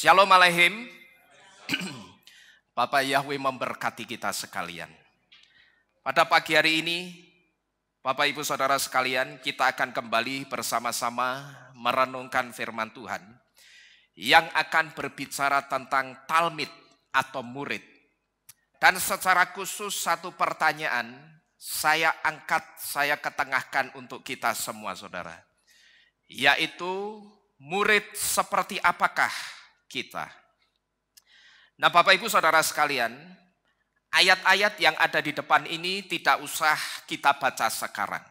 Shalom Aleichem. Bapak Yahweh memberkati kita sekalian. Pada pagi hari ini, Bapak Ibu Saudara sekalian, kita akan kembali bersama-sama merenungkan firman Tuhan yang akan berbicara tentang talmid atau murid. Dan secara khusus satu pertanyaan saya ketengahkan untuk kita semua saudara. Yaitu murid seperti apakah kita? Nah Bapak Ibu Saudara sekalian, ayat-ayat yang ada di depan ini tidak usah kita baca sekarang.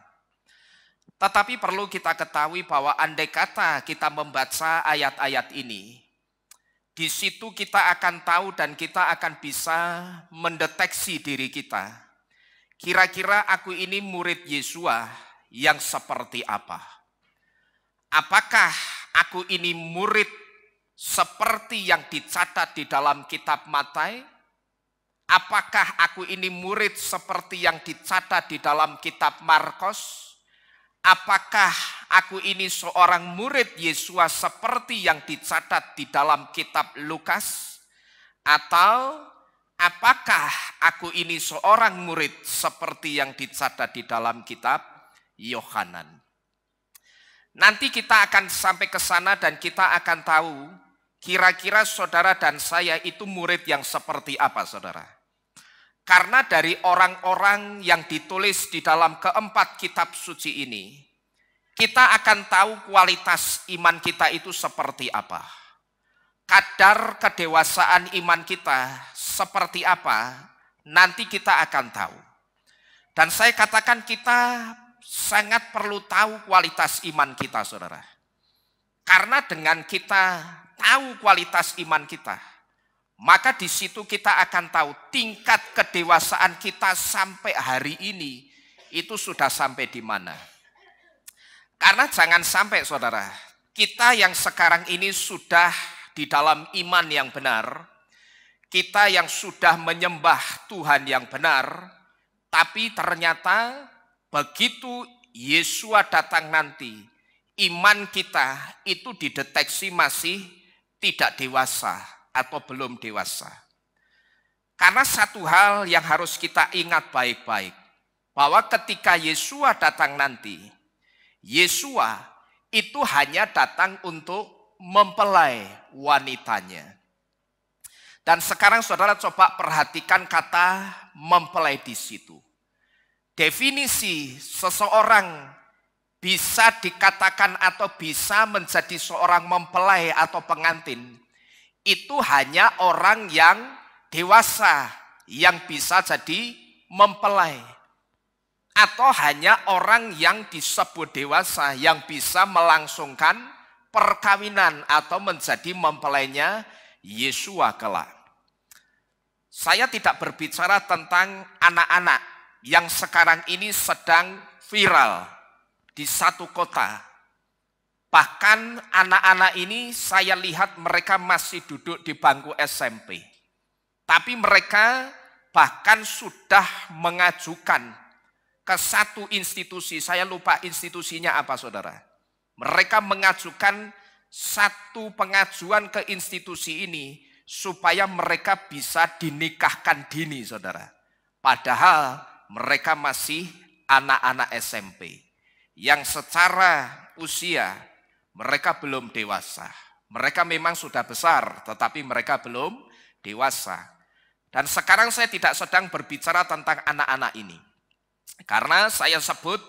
Tetapi perlu kita ketahui bahwa andai kata kita membaca ayat-ayat ini, di situ kita akan tahu dan kita akan bisa mendeteksi diri kita. Kira-kira aku ini murid Yesua yang seperti apa? Apakah aku ini murid seperti yang dicatat di dalam kitab Matai? Apakah aku ini murid seperti yang dicatat di dalam kitab Markus? Apakah aku ini seorang murid Yesua seperti yang dicatat di dalam kitab Lukas? Atau apakah aku ini seorang murid seperti yang dicatat di dalam kitab Yohanan? Nanti kita akan sampai ke sana dan kita akan tahu kira-kira saudara dan saya itu murid yang seperti apa saudara. Karena dari orang-orang yang ditulis di dalam keempat kitab suci ini, kita akan tahu kualitas iman kita itu seperti apa. Kadar kedewasaan iman kita seperti apa, nanti kita akan tahu. Dan saya katakan kita sangat perlu tahu kualitas iman kita, saudara. Karena dengan kita tahu kualitas iman kita, maka di situ kita akan tahu tingkat kedewasaan kita sampai hari ini itu sudah sampai di mana. Karena jangan sampai, saudara, kita yang sekarang ini sudah di dalam iman yang benar, kita yang sudah menyembah Tuhan yang benar, tapi ternyata begitu Yesua datang nanti, iman kita itu dideteksi masih tidak dewasa atau belum dewasa. Karena satu hal yang harus kita ingat baik-baik, bahwa ketika Yesua datang nanti, Yesua itu hanya datang untuk mempelai wanitanya. Dan sekarang saudara coba perhatikan kata mempelai di situ. Definisi seseorang bisa dikatakan atau bisa menjadi seorang mempelai atau pengantin, itu hanya orang yang dewasa yang bisa jadi mempelai. Atau hanya orang yang disebut dewasa yang bisa melangsungkan perkawinan atau menjadi mempelainya Yesua kelak. Saya tidak berbicara tentang anak-anak yang sekarang ini sedang viral di satu kota. Bahkan anak-anak ini saya lihat mereka masih duduk di bangku SMP. Tapi mereka bahkan sudah mengajukan ke satu institusi, saya lupa institusinya apa saudara. Mereka mengajukan satu pengajuan ke institusi ini supaya mereka bisa dinikahkan dini saudara. Padahal mereka masih anak-anak SMP yang secara usia mereka belum dewasa. Mereka memang sudah besar tetapi mereka belum dewasa. Dan sekarang saya tidak sedang berbicara tentang anak-anak ini. Karena saya sebut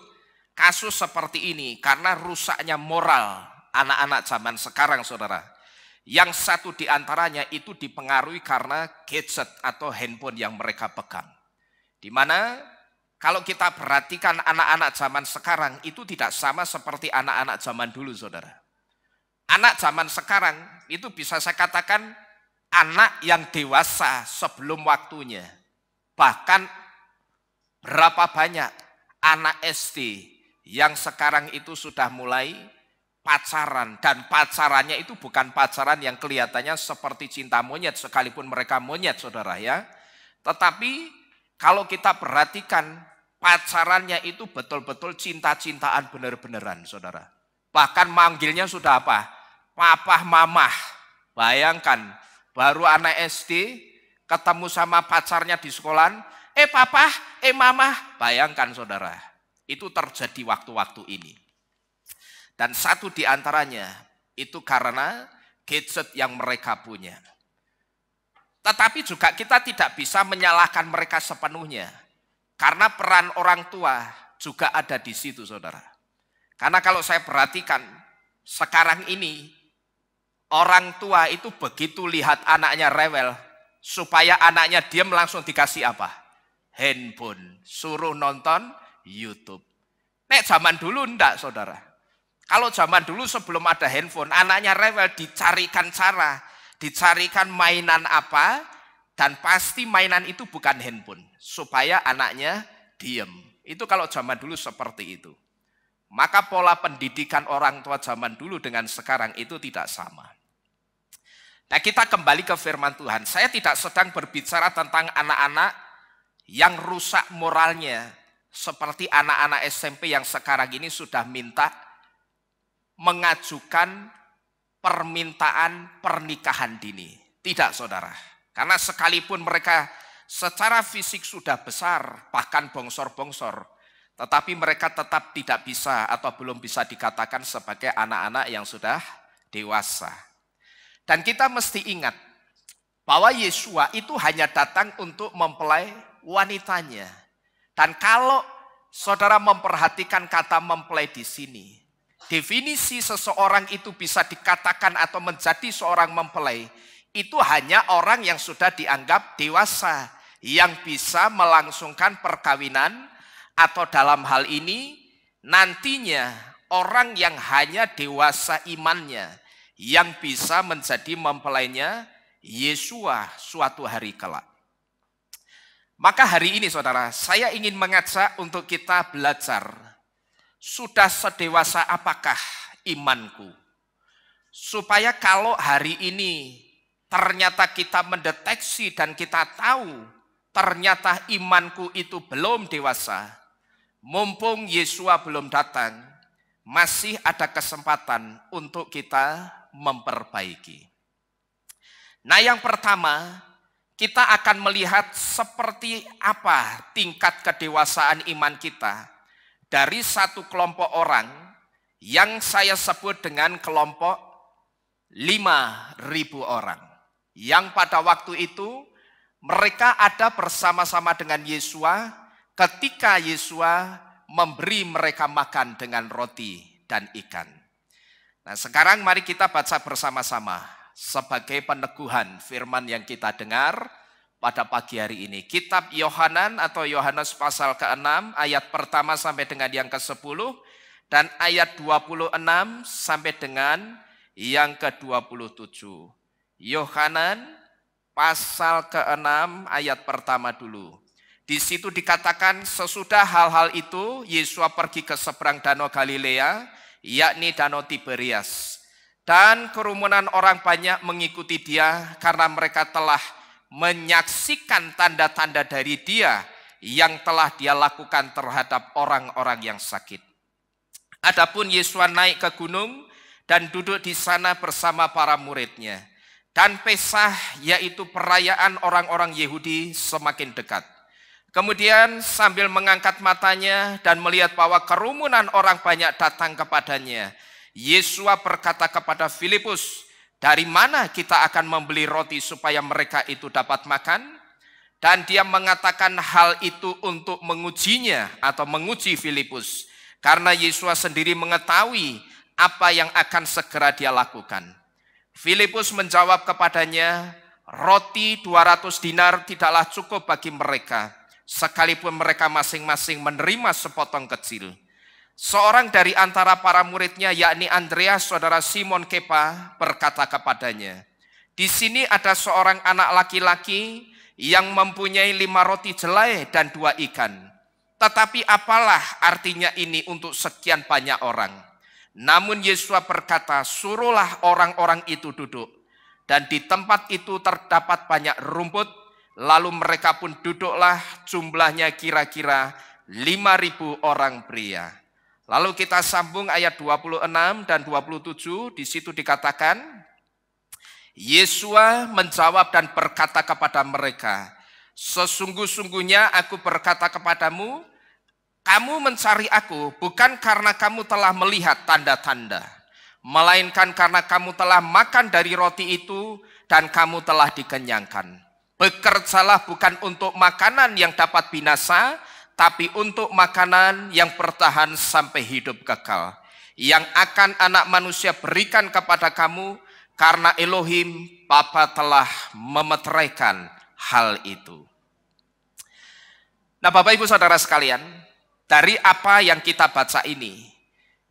kasus seperti ini karena rusaknya moral anak-anak zaman sekarang saudara. Yang satu diantaranya itu dipengaruhi karena gadget atau handphone yang mereka pegang. Di mana kalau kita perhatikan anak-anak zaman sekarang itu tidak sama seperti anak-anak zaman dulu saudara. Anak zaman sekarang itu bisa saya katakan anak yang dewasa sebelum waktunya. Bahkan berapa banyak anak SD yang sekarang itu sudah mulai pacaran. Dan pacarannya itu bukan pacaran yang kelihatannya seperti cinta monyet sekalipun mereka monyet saudara ya. Tetapi kalau kita perhatikan pacarannya itu betul-betul cinta-cintaan bener-beneran saudara. Bahkan manggilnya sudah apa? Papa, mamah. Bayangkan, baru anak SD ketemu sama pacarnya di sekolah, papa, mama. Bayangkan saudara, itu terjadi waktu-waktu ini. Dan satu di antaranya itu karena gadget yang mereka punya. Tetapi juga kita tidak bisa menyalahkan mereka sepenuhnya. Karena peran orang tua juga ada di situ saudara. Karena kalau saya perhatikan sekarang ini, orang tua itu begitu lihat anaknya rewel, supaya anaknya diam langsung dikasih apa? Handphone, suruh nonton YouTube. Nek zaman dulu enggak saudara. Kalau zaman dulu sebelum ada handphone, anaknya rewel dicarikan cara, dicarikan mainan apa, dan pasti mainan itu bukan handphone, supaya anaknya diam. Itu kalau zaman dulu seperti itu. Maka pola pendidikan orang tua zaman dulu dengan sekarang itu tidak sama. Nah, kita kembali ke firman Tuhan. Saya tidak sedang berbicara tentang anak-anak yang rusak moralnya, seperti anak-anak SMP yang sekarang ini sudah minta mengajukan permintaan pernikahan dini. Tidak saudara. Karena sekalipun mereka secara fisik sudah besar, bahkan bongsor-bongsor, tetapi mereka tetap tidak bisa atau belum bisa dikatakan sebagai anak-anak yang sudah dewasa. Dan kita mesti ingat bahwa Yesua itu hanya datang untuk mempelai wanitanya. Dan kalau saudara memperhatikan kata mempelai di sini, definisi seseorang itu bisa dikatakan atau menjadi seorang mempelai, itu hanya orang yang sudah dianggap dewasa, yang bisa melangsungkan perkawinan, atau dalam hal ini nantinya orang yang hanya dewasa imannya, yang bisa menjadi mempelainya Yesua suatu hari kelak. Maka hari ini saudara, saya ingin mengajak untuk kita belajar, sudah sedewasa apakah imanku? Supaya kalau hari ini ternyata kita mendeteksi dan kita tahu ternyata imanku itu belum dewasa, mumpung Yesua belum datang, masih ada kesempatan untuk kita memperbaiki. Nah, yang pertama, kita akan melihat seperti apa tingkat kedewasaan iman kita dari satu kelompok orang yang saya sebut dengan kelompok 5.000 orang. Yang pada waktu itu mereka ada bersama-sama dengan Yesua ketika Yesua memberi mereka makan dengan roti dan ikan. Nah, sekarang mari kita baca bersama-sama sebagai peneguhan firman yang kita dengar pada pagi hari ini. Kitab Yohanan atau Yohanes pasal ke-6 ayat pertama sampai dengan yang ke-10 dan ayat 26 sampai dengan yang ke-27. Yohanan pasal ke-6 ayat pertama dulu. Di situ dikatakan sesudah hal-hal itu Yesus pergi ke seberang danau Galilea, yakni danau Tiberias. Dan kerumunan orang banyak mengikuti dia karena mereka telah menyaksikan tanda-tanda dari dia yang telah dia lakukan terhadap orang-orang yang sakit. Adapun Yesus naik ke gunung dan duduk di sana bersama para muridnya. Dan Pesah, yaitu perayaan orang-orang Yahudi, semakin dekat. Kemudian sambil mengangkat matanya dan melihat bahwa kerumunan orang banyak datang kepadanya, Yesus berkata kepada Filipus, "Dari mana kita akan membeli roti supaya mereka itu dapat makan?" Dan dia mengatakan hal itu untuk mengujinya atau menguji Filipus, karena Yesus sendiri mengetahui apa yang akan segera dia lakukan. Filipus menjawab kepadanya, "Roti 200 dinar tidaklah cukup bagi mereka, sekalipun mereka masing-masing menerima sepotong kecil." Seorang dari antara para muridnya, yakni Andreas, saudara Simon Kepa, berkata kepadanya, "Di sini ada seorang anak laki-laki yang mempunyai 5 roti jelai dan 2 ikan. Tetapi apalah artinya ini untuk sekian banyak orang?" Namun Yesus berkata, "Suruhlah orang-orang itu duduk." Dan di tempat itu terdapat banyak rumput, lalu mereka pun duduklah, jumlahnya kira-kira 5.000 orang pria. Lalu kita sambung ayat 26 dan 27, di situ dikatakan, Yesua menjawab dan berkata kepada mereka, sesungguh-sungguhnya aku berkata kepadamu, kamu mencari aku bukan karena kamu telah melihat tanda-tanda, melainkan karena kamu telah makan dari roti itu dan kamu telah dikenyangkan. Bekerjalah bukan untuk makanan yang dapat binasa, tapi untuk makanan yang bertahan sampai hidup kekal, yang akan Anak Manusia berikan kepada kamu, karena Elohim Bapa telah memeteraikan hal itu. Nah, Bapak Ibu Saudara sekalian, dari apa yang kita baca ini,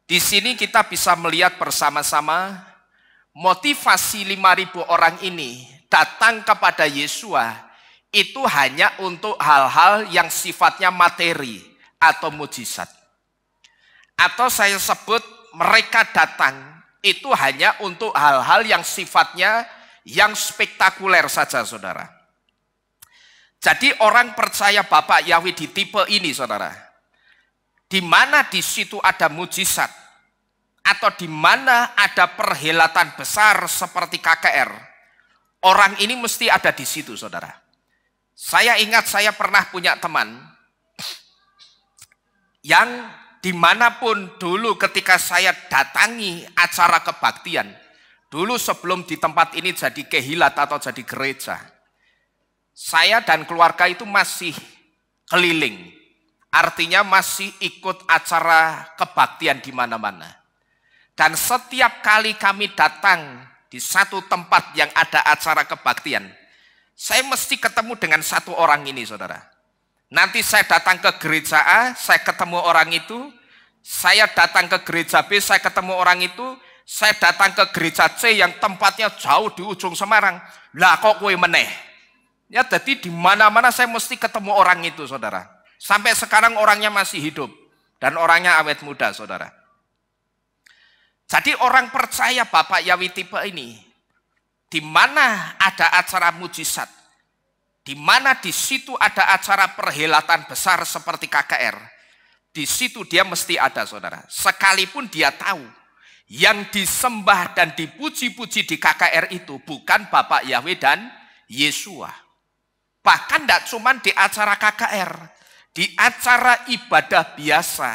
di sini kita bisa melihat bersama-sama motivasi 5.000 orang ini datang kepada Yesua itu hanya untuk hal-hal yang sifatnya materi atau mujizat. Atau saya sebut mereka datang itu hanya untuk hal-hal yang sifatnya yang spektakuler saja, saudara. Jadi orang percaya Bapak Yahweh di tipe ini, saudara, di mana di situ ada mujizat atau di mana ada perhelatan besar seperti KKR, orang ini mesti ada di situ, saudara. Saya ingat saya pernah punya teman yang dimanapun dulu ketika saya datangi acara kebaktian, dulu sebelum di tempat ini jadi kehilat atau jadi gereja, saya dan keluarga itu masih keliling, artinya masih ikut acara kebaktian di mana-mana. Dan setiap kali kami datang di satu tempat yang ada acara kebaktian, saya mesti ketemu dengan satu orang ini, saudara. Nanti saya datang ke gereja A, saya ketemu orang itu. Saya datang ke gereja B, saya ketemu orang itu. Saya datang ke gereja C yang tempatnya jauh di ujung Semarang. Lah kok kowe meneh? Ya, jadi di mana-mana saya mesti ketemu orang itu, saudara. Sampai sekarang orangnya masih hidup dan orangnya awet muda, saudara. Jadi orang percaya Bapak Yahweh tipe ini, di mana ada acara mujizat, di mana di situ ada acara perhelatan besar seperti KKR, di situ dia mesti ada, saudara. Sekalipun dia tahu yang disembah dan dipuji-puji di KKR itu bukan Bapak Yahweh dan Yesua. Bahkan tidak cuma di acara KKR, di acara ibadah biasa,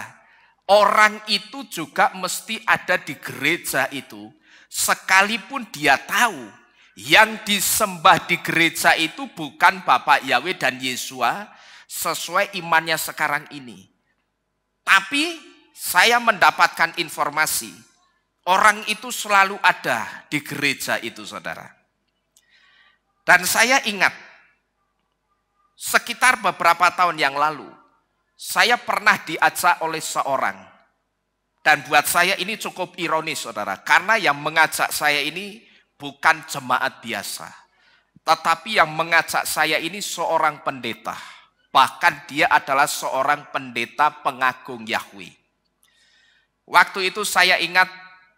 orang itu juga mesti ada di gereja itu, sekalipun dia tahu yang disembah di gereja itu bukan Bapak Yahweh dan Yesua sesuai imannya sekarang ini. Tapi saya mendapatkan informasi, orang itu selalu ada di gereja itu, saudara. Dan saya ingat, sekitar beberapa tahun yang lalu, saya pernah diajak oleh seorang. Dan buat saya ini cukup ironis, saudara. Karena yang mengajak saya ini bukan jemaat biasa. Tetapi yang mengajak saya ini seorang pendeta. Bahkan dia adalah seorang pendeta pengagung Yahweh. Waktu itu saya ingat,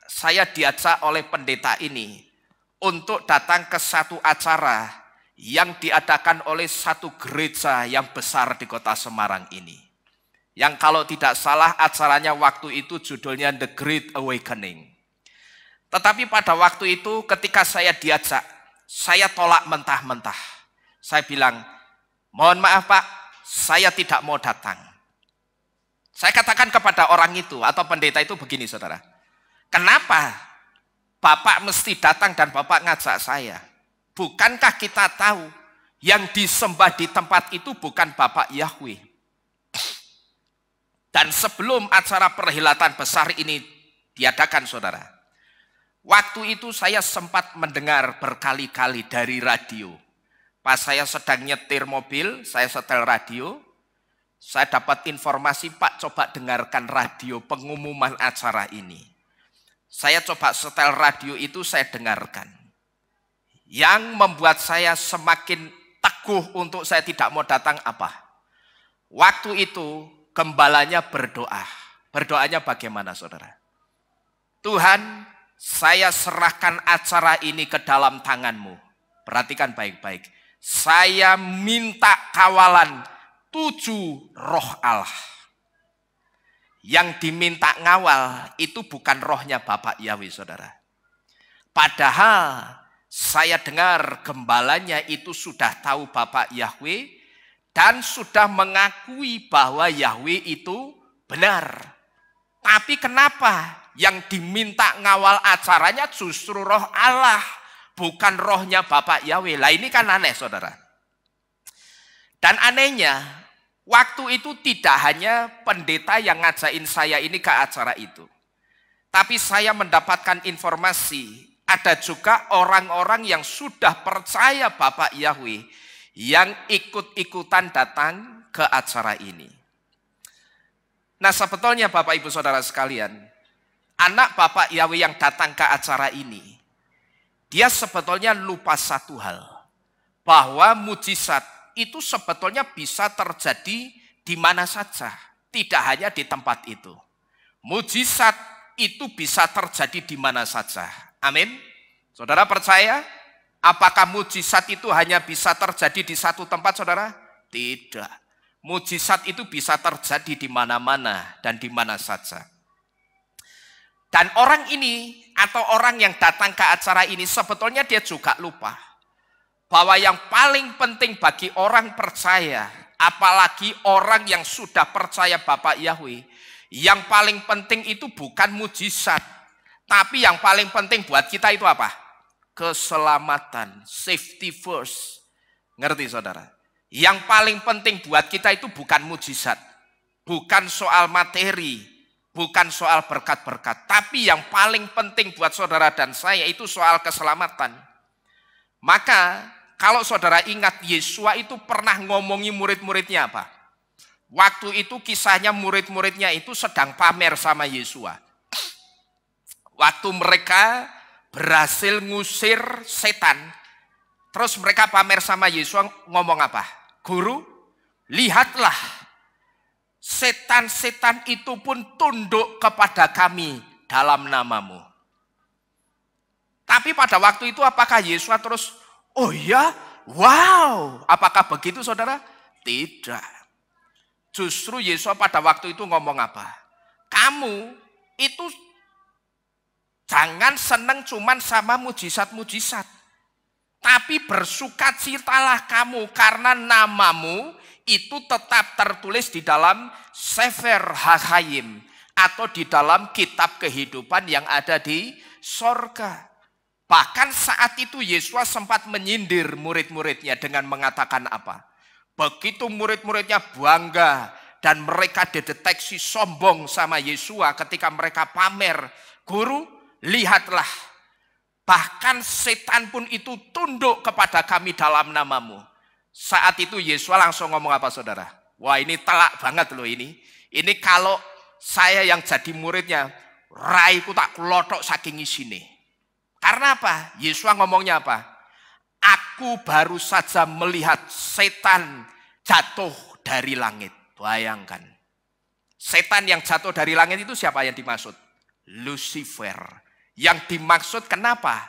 saya diajak oleh pendeta ini untuk datang ke satu acara yang diadakan oleh satu gereja yang besar di kota Semarang ini. Yang kalau tidak salah acaranya waktu itu judulnya The Great Awakening. Tetapi pada waktu itu ketika saya diajak, saya tolak mentah-mentah. Saya bilang, mohon maaf Pak, saya tidak mau datang. Saya katakan kepada orang itu atau pendeta itu begini, saudara. Kenapa Bapak mesti datang dan Bapak ngajak saya? Bukankah kita tahu yang disembah di tempat itu bukan Bapak Yahweh? Dan sebelum acara perhelatan besar ini diadakan, saudara, waktu itu saya sempat mendengar berkali-kali dari radio. Pas saya sedang nyetir mobil, saya setel radio, saya dapat informasi, Pak coba dengarkan radio pengumuman acara ini. Saya coba setel radio itu, saya dengarkan. Yang membuat saya semakin teguh untuk saya tidak mau datang apa? Waktu itu gembalanya berdoa. Berdoanya bagaimana, saudara? Tuhan, saya serahkan acara ini ke dalam tangan-Mu. Perhatikan baik-baik. Saya minta kawalan 7 roh Allah. Yang diminta ngawal itu bukan rohnya Bapak Yahweh, saudara. Padahal Saya dengar gembalanya itu sudah tahu Bapak Yahweh dan sudah mengakui bahwa Yahweh itu benar. Tapi kenapa yang diminta ngawal acaranya justru roh Allah, bukan rohnya Bapak Yahweh? Lah ini kan aneh, saudara. Dan anehnya, waktu itu tidak hanya pendeta yang ngajakin saya ini ke acara itu. Tapi saya mendapatkan informasi, ada juga orang-orang yang sudah percaya Bapak Yahweh yang ikut-ikutan datang ke acara ini. Nah, sebetulnya Bapak Ibu Saudara sekalian, anak Bapak Yahweh yang datang ke acara ini, dia sebetulnya lupa satu hal, bahwa mujizat itu sebetulnya bisa terjadi di mana saja, tidak hanya di tempat itu. Mujizat itu bisa terjadi di mana saja. Amin. Saudara percaya? Apakah mujizat itu hanya bisa terjadi di satu tempat, saudara? Tidak. Mujizat itu bisa terjadi di mana-mana dan di mana saja. Dan orang ini atau orang yang datang ke acara ini sebetulnya dia juga lupa bahwa yang paling penting bagi orang percaya, apalagi orang yang sudah percaya Bapak Yahweh, yang paling penting itu bukan mujizat, tapi yang paling penting buat kita itu apa? Keselamatan, safety first. Ngerti saudara? Yang paling penting buat kita itu bukan mujizat, bukan soal materi, bukan soal berkat-berkat, tapi yang paling penting buat saudara dan saya itu soal keselamatan. Maka kalau saudara ingat, Yesua itu pernah ngomongi murid-muridnya apa? Waktu itu kisahnya murid-muridnya itu sedang pamer sama Yesua. Waktu mereka berhasil ngusir setan, terus mereka pamer sama Yesua ngomong apa? Guru, lihatlah, setan-setan itu pun tunduk kepada kami dalam namamu. Tapi pada waktu itu apakah Yesua terus, oh ya, wow, apakah begitu saudara? Tidak. Justru Yesua pada waktu itu ngomong apa? Kamu itu jangan seneng cuman sama mujizat-mujizat. Tapi bersukacitalah kamu karena namamu itu tetap tertulis di dalam Sefer HaHayim atau di dalam kitab kehidupan yang ada di sorga. Bahkan saat itu Yesus sempat menyindir murid-muridnya dengan mengatakan apa? Begitu murid-muridnya bangga dan mereka dideteksi sombong sama Yesus ketika mereka pamer, Guru, lihatlah, bahkan setan pun itu tunduk kepada kami dalam namamu. Saat itu Yesus langsung ngomong apa saudara? Wah ini telak banget loh ini. Ini kalau saya yang jadi muridnya, raiku tak kelotok saking isine. Karena apa? Yesus ngomongnya apa? Aku baru saja melihat setan jatuh dari langit. Bayangkan. Setan yang jatuh dari langit itu siapa yang dimaksud? Lucifer. Yang dimaksud kenapa?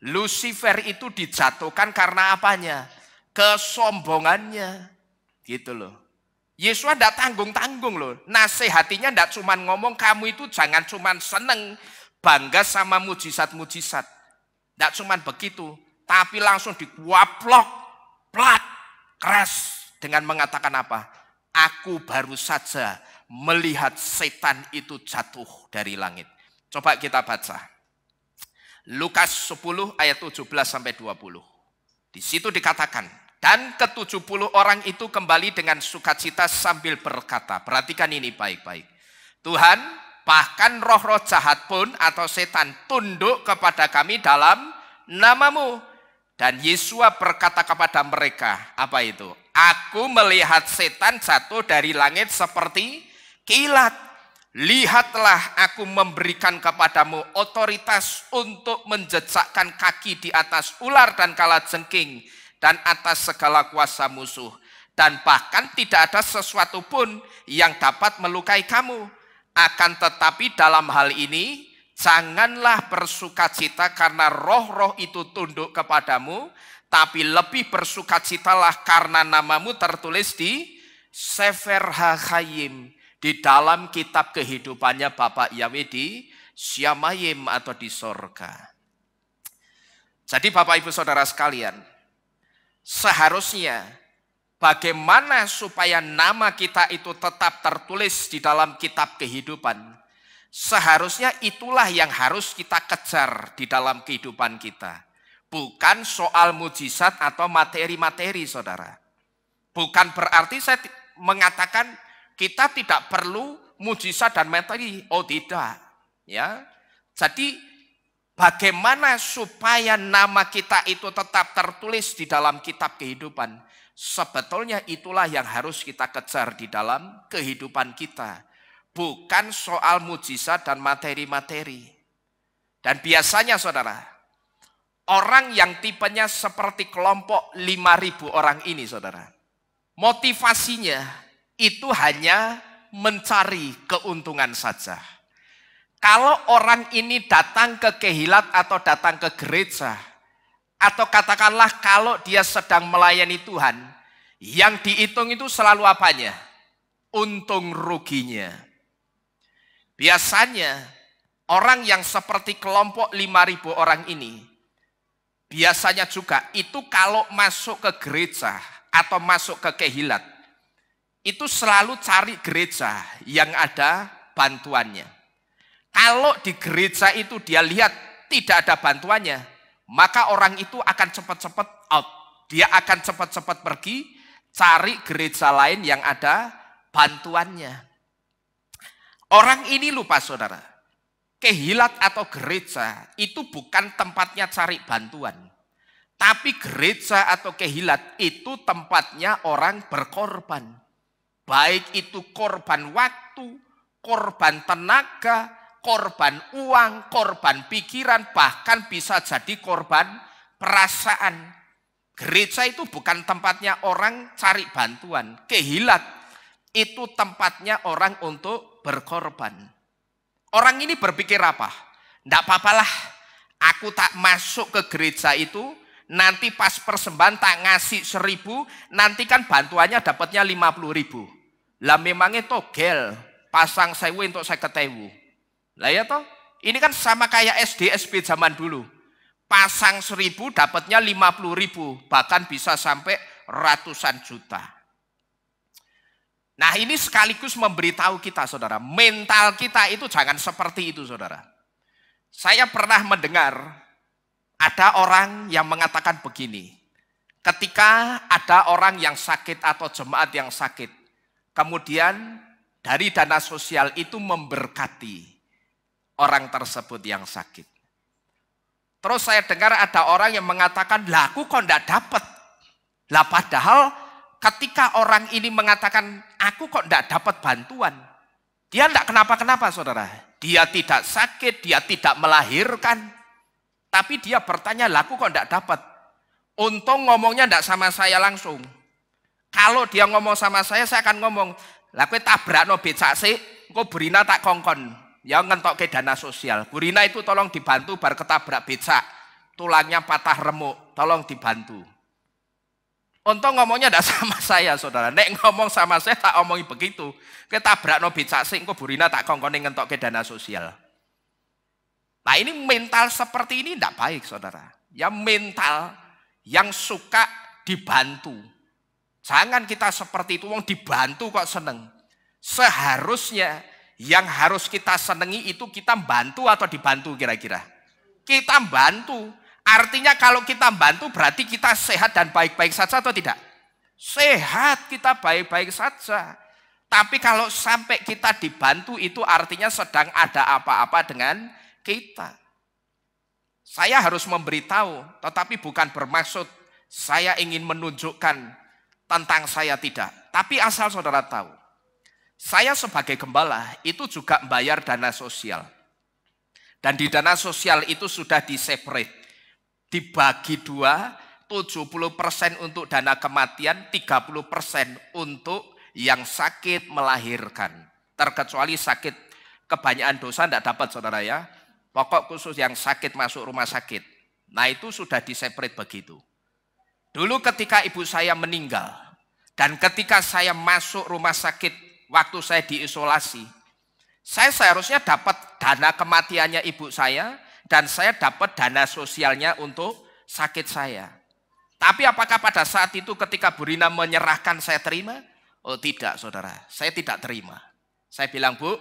Lucifer itu dijatuhkan karena apanya? Kesombongannya. Gitu loh. Yesus tidak tanggung-tanggung loh. Nasihatinya tidak cuma ngomong kamu itu jangan cuma seneng bangga sama mujizat-mujizat. Tidak cuma begitu. Tapi langsung dikuaplok, plak, keras. Dengan mengatakan apa? Aku baru saja melihat setan itu jatuh dari langit. Coba kita baca. Lukas 10 ayat 17 sampai 20. Di situ dikatakan, dan ke-70 orang itu kembali dengan sukacita sambil berkata, perhatikan ini baik-baik. Tuhan, bahkan roh-roh jahat pun atau setan tunduk kepada kami dalam namamu. Dan Yesus berkata kepada mereka, apa itu? Aku melihat setan jatuh dari langit seperti kilat. Lihatlah aku memberikan kepadamu otoritas untuk menjejakkan kaki di atas ular dan kalajengking dan atas segala kuasa musuh. Dan bahkan tidak ada sesuatu pun yang dapat melukai kamu. Akan tetapi dalam hal ini, janganlah bersukacita karena roh-roh itu tunduk kepadamu, tapi lebih bersukacitalah karena namamu tertulis di Sefer HaHayim, di dalam kitab kehidupannya Bapak Yahweh di Syamayim atau di sorga. Jadi Bapak Ibu Saudara sekalian, seharusnya bagaimana supaya nama kita itu tetap tertulis di dalam kitab kehidupan, seharusnya itulah yang harus kita kejar di dalam kehidupan kita. Bukan soal mujizat atau materi-materi, saudara. Bukan berarti saya mengatakan kita tidak perlu mujizat dan materi. Oh tidak, ya. Jadi bagaimana supaya nama kita itu tetap tertulis di dalam kitab kehidupan? Sebetulnya itulah yang harus kita kejar di dalam kehidupan kita. Bukan soal mujizat dan materi-materi. Dan biasanya saudara, orang yang tipenya seperti kelompok 5.000 orang ini saudara, motivasinya itu hanya mencari keuntungan saja. Kalau orang ini datang ke kehilat atau datang ke gereja, atau katakanlah kalau dia sedang melayani Tuhan, yang dihitung itu selalu apanya? Untung ruginya. Biasanya orang yang seperti kelompok 5.000 orang ini, biasanya juga itu kalau masuk ke gereja atau masuk ke kehilat, itu selalu cari gereja yang ada bantuannya. Kalau di gereja itu dia lihat tidak ada bantuannya, maka orang itu akan cepat-cepat out. Dia akan cepat-cepat pergi cari gereja lain yang ada bantuannya. Orang ini lupa saudara, kehilat atau gereja itu bukan tempatnya cari bantuan. Tapi gereja atau kehilat itu tempatnya orang berkorban. Baik itu korban waktu, korban tenaga, korban uang, korban pikiran, bahkan bisa jadi korban perasaan. Gereja itu bukan tempatnya orang cari bantuan. Kehilat itu tempatnya orang untuk berkorban. Orang ini berpikir apa? Tidak apa-apalah, aku tak masuk ke gereja itu, nanti pas persembahan tak ngasih 1.000, nanti kan bantuannya dapatnya 50.000. Lah memangnya togel, pasang 1.000 untuk 50.000. Lah ya toh, ini kan sama kayak SD SP zaman dulu. Pasang 1.000 dapatnya 50.000, bahkan bisa sampai ratusan juta. Nah ini sekaligus memberitahu kita saudara, mental kita itu jangan seperti itu saudara. Saya pernah mendengar ada orang yang mengatakan begini, ketika ada orang yang sakit atau jemaat yang sakit, kemudian dari dana sosial itu memberkati orang tersebut yang sakit. Terus saya dengar ada orang yang mengatakan, lah aku kok enggak dapat. Lah padahal ketika orang ini mengatakan, aku kok enggak dapat bantuan, dia enggak kenapa-kenapa saudara. Dia tidak sakit, dia tidak melahirkan. Tapi dia bertanya, lah aku kok enggak dapat. Untung ngomongnya enggak sama saya langsung. Kalau dia ngomong sama saya akan ngomong, lah kowe tabrakno becak sik, engko burina tak kongkon. Ya ngentok ke dana sosial. Bu Rina itu tolong dibantu bar ketabrak becak. Tulangnya patah remuk, tolong dibantu. Untung ngomongnya tidak sama saya saudara. Nek ngomong sama saya tak omongi begitu. Ketabrak no becak sing kok Bu Rina tak kongkone ngentok ke dana sosial. Nah ini mental seperti ini tidak baik saudara. Ya mental yang suka dibantu. Jangan kita seperti itu, wong dibantu kok seneng. Seharusnya yang harus kita senangi itu kita bantu atau dibantu kira-kira? Kita bantu. Artinya kalau kita bantu berarti kita sehat dan baik-baik saja atau tidak? Sehat, kita baik-baik saja. Tapi kalau sampai kita dibantu itu artinya sedang ada apa-apa dengan kita. Saya harus memberitahu, tetapi bukan bermaksud saya ingin menunjukkan tentang saya tidak. Tapi asal saudara tahu, saya sebagai gembala itu juga membayar dana sosial. Dan di dana sosial itu sudah diseparate. Dibagi dua, 70% untuk dana kematian, 30% untuk yang sakit melahirkan. Terkecuali sakit kebanyakan dosa tidak dapat saudara ya. Pokok khusus yang sakit masuk rumah sakit. Nah itu sudah diseparate begitu. Dulu ketika ibu saya meninggal, dan ketika saya masuk rumah sakit, waktu saya diisolasi, saya seharusnya dapat dana kematiannya ibu saya, dan saya dapat dana sosialnya untuk sakit saya. Tapi apakah pada saat itu ketika Bu Rina menyerahkan saya terima? Oh tidak saudara, saya tidak terima. Saya bilang, Bu,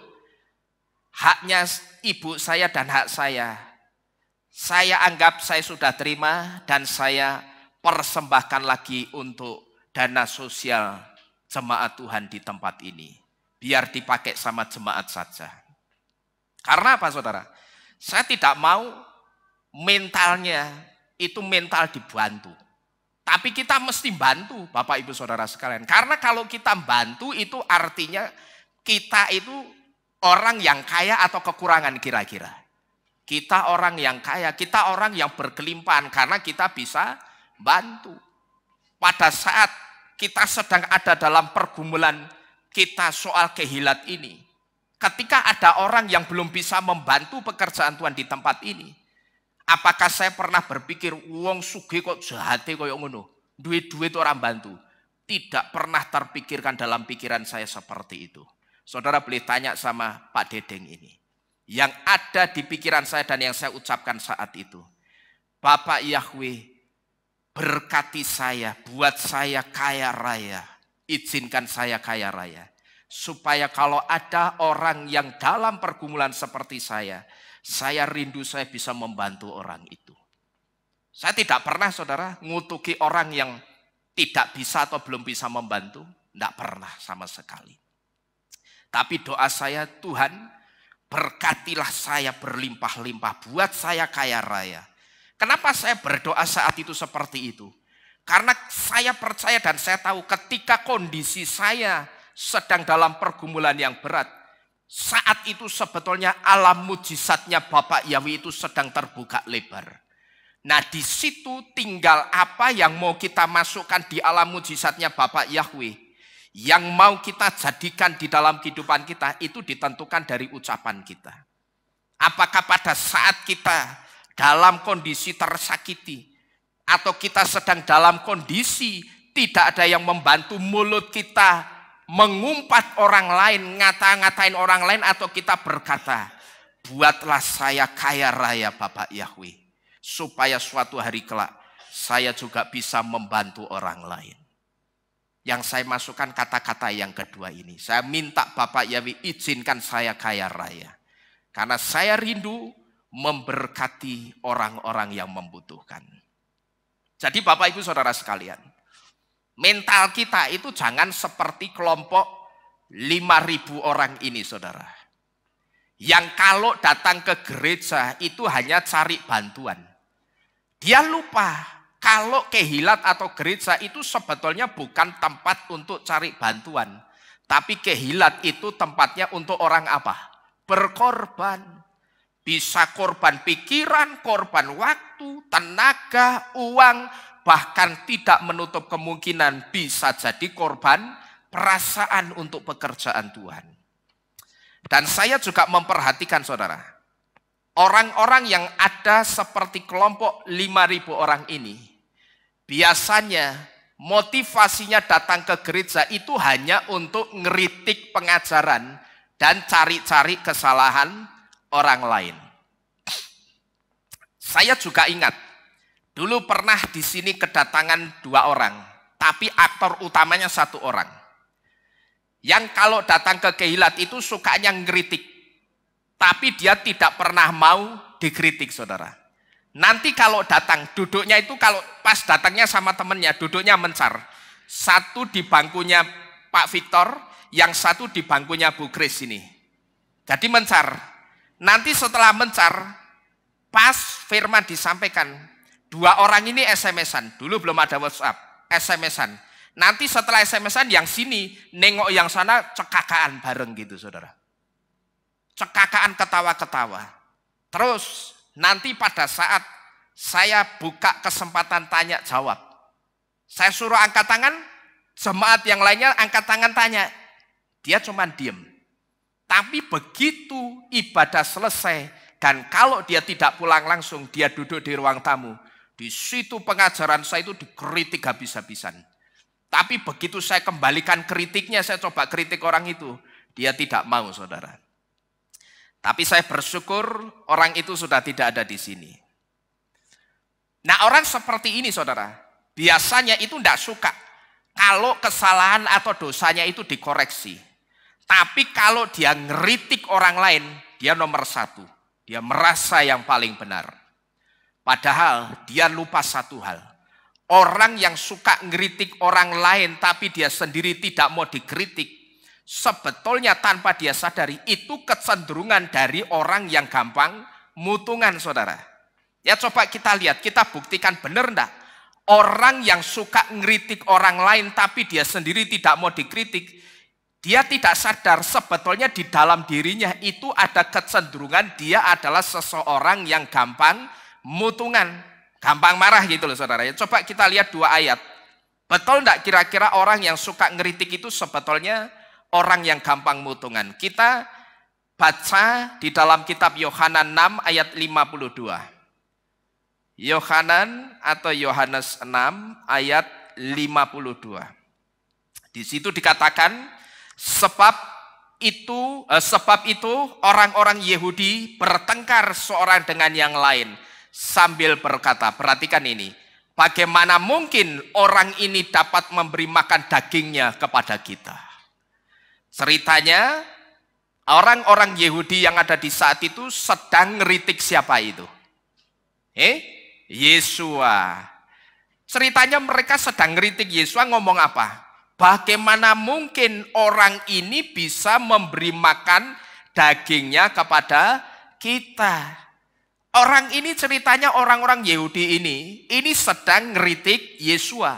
haknya ibu saya dan hak saya anggap saya sudah terima dan saya persembahkan lagi untuk dana sosial jemaat Tuhan di tempat ini. Biar dipakai sama jemaat saja. Karena apa saudara? Saya tidak mau mentalnya itu mental dibantu. Tapi kita mesti bantu Bapak Ibu Saudara sekalian. Karena kalau kita bantu itu artinya kita itu orang yang kaya atau kekurangan kira-kira. Kita orang yang kaya, kita orang yang berkelimpahan karena kita bisa bantu. Pada saat kita sedang ada dalam pergumulan kita soal kehilat ini. Ketika ada orang yang belum bisa membantu pekerjaan Tuhan di tempat ini. Apakah saya pernah berpikir, wong sugih kok jahate koyo ngono, duit-duit orang bantu? Tidak pernah terpikirkan dalam pikiran saya seperti itu. Saudara boleh tanya sama Pak Dedeng ini. Yang ada di pikiran saya dan yang saya ucapkan saat itu. Bapak Yahweh, berkati saya, buat saya kaya raya. Izinkan saya kaya raya. Supaya kalau ada orang yang dalam pergumulan seperti saya rindu saya bisa membantu orang itu. Saya tidak pernah saudara ngutuki orang yang tidak bisa atau belum bisa membantu. Tidak pernah sama sekali. Tapi doa saya, Tuhan berkatilah saya berlimpah-limpah. Buat saya kaya raya. Kenapa saya berdoa saat itu seperti itu? Karena saya percaya dan saya tahu ketika kondisi saya sedang dalam pergumulan yang berat. Saat itu sebetulnya alam mujizatnya Bapak Yahweh itu sedang terbuka lebar. Nah di situ tinggal apa yang mau kita masukkan di alam mujizatnya Bapak Yahweh. Yang mau kita jadikan di dalam kehidupan kita itu ditentukan dari ucapan kita. Apakah pada saat kita dalam kondisi tersakiti. Atau kita sedang dalam kondisi tidak ada yang membantu mulut kita. Mengumpat orang lain, ngata-ngatain orang lain atau kita berkata, buatlah saya kaya raya Bapak Yahweh. Supaya suatu hari kelak saya juga bisa membantu orang lain. Yang saya masukkan kata-kata yang kedua ini. Saya minta Bapak Yahweh izinkan saya kaya raya. Karena saya rindu memberkati orang-orang yang membutuhkan. Jadi Bapak Ibu Saudara sekalian. Mental kita itu jangan seperti kelompok 5.000 orang ini saudara. Yang kalau datang ke gereja itu hanya cari bantuan. Dia lupa kalau kehilat atau gereja itu sebetulnya bukan tempat untuk cari bantuan. Tapi kehilat itu tempatnya untuk orang apa? Berkorban. Bisa korban pikiran, korban waktu, tenaga, uang, bahkan tidak menutup kemungkinan bisa jadi korban perasaan untuk pekerjaan Tuhan. Dan saya juga memperhatikan saudara, orang-orang yang ada seperti kelompok 5.000 orang ini, biasanya motivasinya datang ke gereja itu hanya untuk ngeritik pengajaran dan cari-cari kesalahan orang lain. Saya juga ingat, dulu pernah di sini kedatangan 2 orang, tapi aktor utamanya 1 orang. Yang kalau datang ke kehilat itu sukanya ngeritik, tapi dia tidak pernah mau dikritik saudara. Nanti kalau datang, duduknya itu kalau pas datangnya sama temennya, duduknya mencar. Satu di bangkunya Pak Victor, yang satu di bangkunya Bu Kris ini. Jadi mencar. Nanti setelah mencar, pas firman disampaikan, 2 orang ini SMS-an. Dulu belum ada WhatsApp, SMS-an. Nanti setelah SMS-an yang sini, nengok yang sana cekakaan bareng gitu saudara. Cekakaan ketawa-ketawa. Terus nanti pada saat saya buka kesempatan tanya jawab. Saya suruh angkat tangan, jemaat yang lainnya angkat tangan tanya. Dia cuma diem. Tapi begitu ibadah selesai dan kalau dia tidak pulang langsung, dia duduk di ruang tamu. Di situ pengajaran saya itu dikritik habis-habisan. Tapi begitu saya kembalikan kritiknya, saya coba kritik orang itu, dia tidak mau saudara. Tapi saya bersyukur orang itu sudah tidak ada di sini. Nah, orang seperti ini saudara, biasanya itu tidak suka kalau kesalahan atau dosanya itu dikoreksi. Tapi kalau dia ngeritik orang lain, dia nomor satu. Dia merasa yang paling benar. Padahal dia lupa satu hal. Orang yang suka ngeritik orang lain tapi dia sendiri tidak mau dikritik, sebetulnya tanpa dia sadari itu kecenderungan dari orang yang gampang mutungan saudara. Ya coba kita lihat, kita buktikan benar enggak? Orang yang suka ngeritik orang lain tapi dia sendiri tidak mau dikritik, dia tidak sadar sebetulnya di dalam dirinya itu ada kecenderungan dia adalah seseorang yang gampang mutungan, gampang marah gitu loh saudara. Ya, coba kita lihat dua ayat. Betul enggak kira-kira orang yang suka ngeritik itu sebetulnya orang yang gampang mutungan? Kita baca di dalam kitab Yohanan 6 ayat 52. Yohanan atau Yohanes 6 ayat 52. Di situ dikatakan sebab itu orang-orang Yahudi bertengkar seorang dengan yang lain sambil berkata, perhatikan ini, bagaimana mungkin orang ini dapat memberi makan dagingnya kepada kita? Ceritanya orang-orang Yahudi yang ada di saat itu sedang ngeritik siapa itu? Yesua. Ceritanya mereka sedang ngeritik Yesua, ngomong apa? Bagaimana mungkin orang ini bisa memberi makan dagingnya kepada kita? Orang ini ceritanya orang-orang Yahudi ini sedang ngeritik Yesua.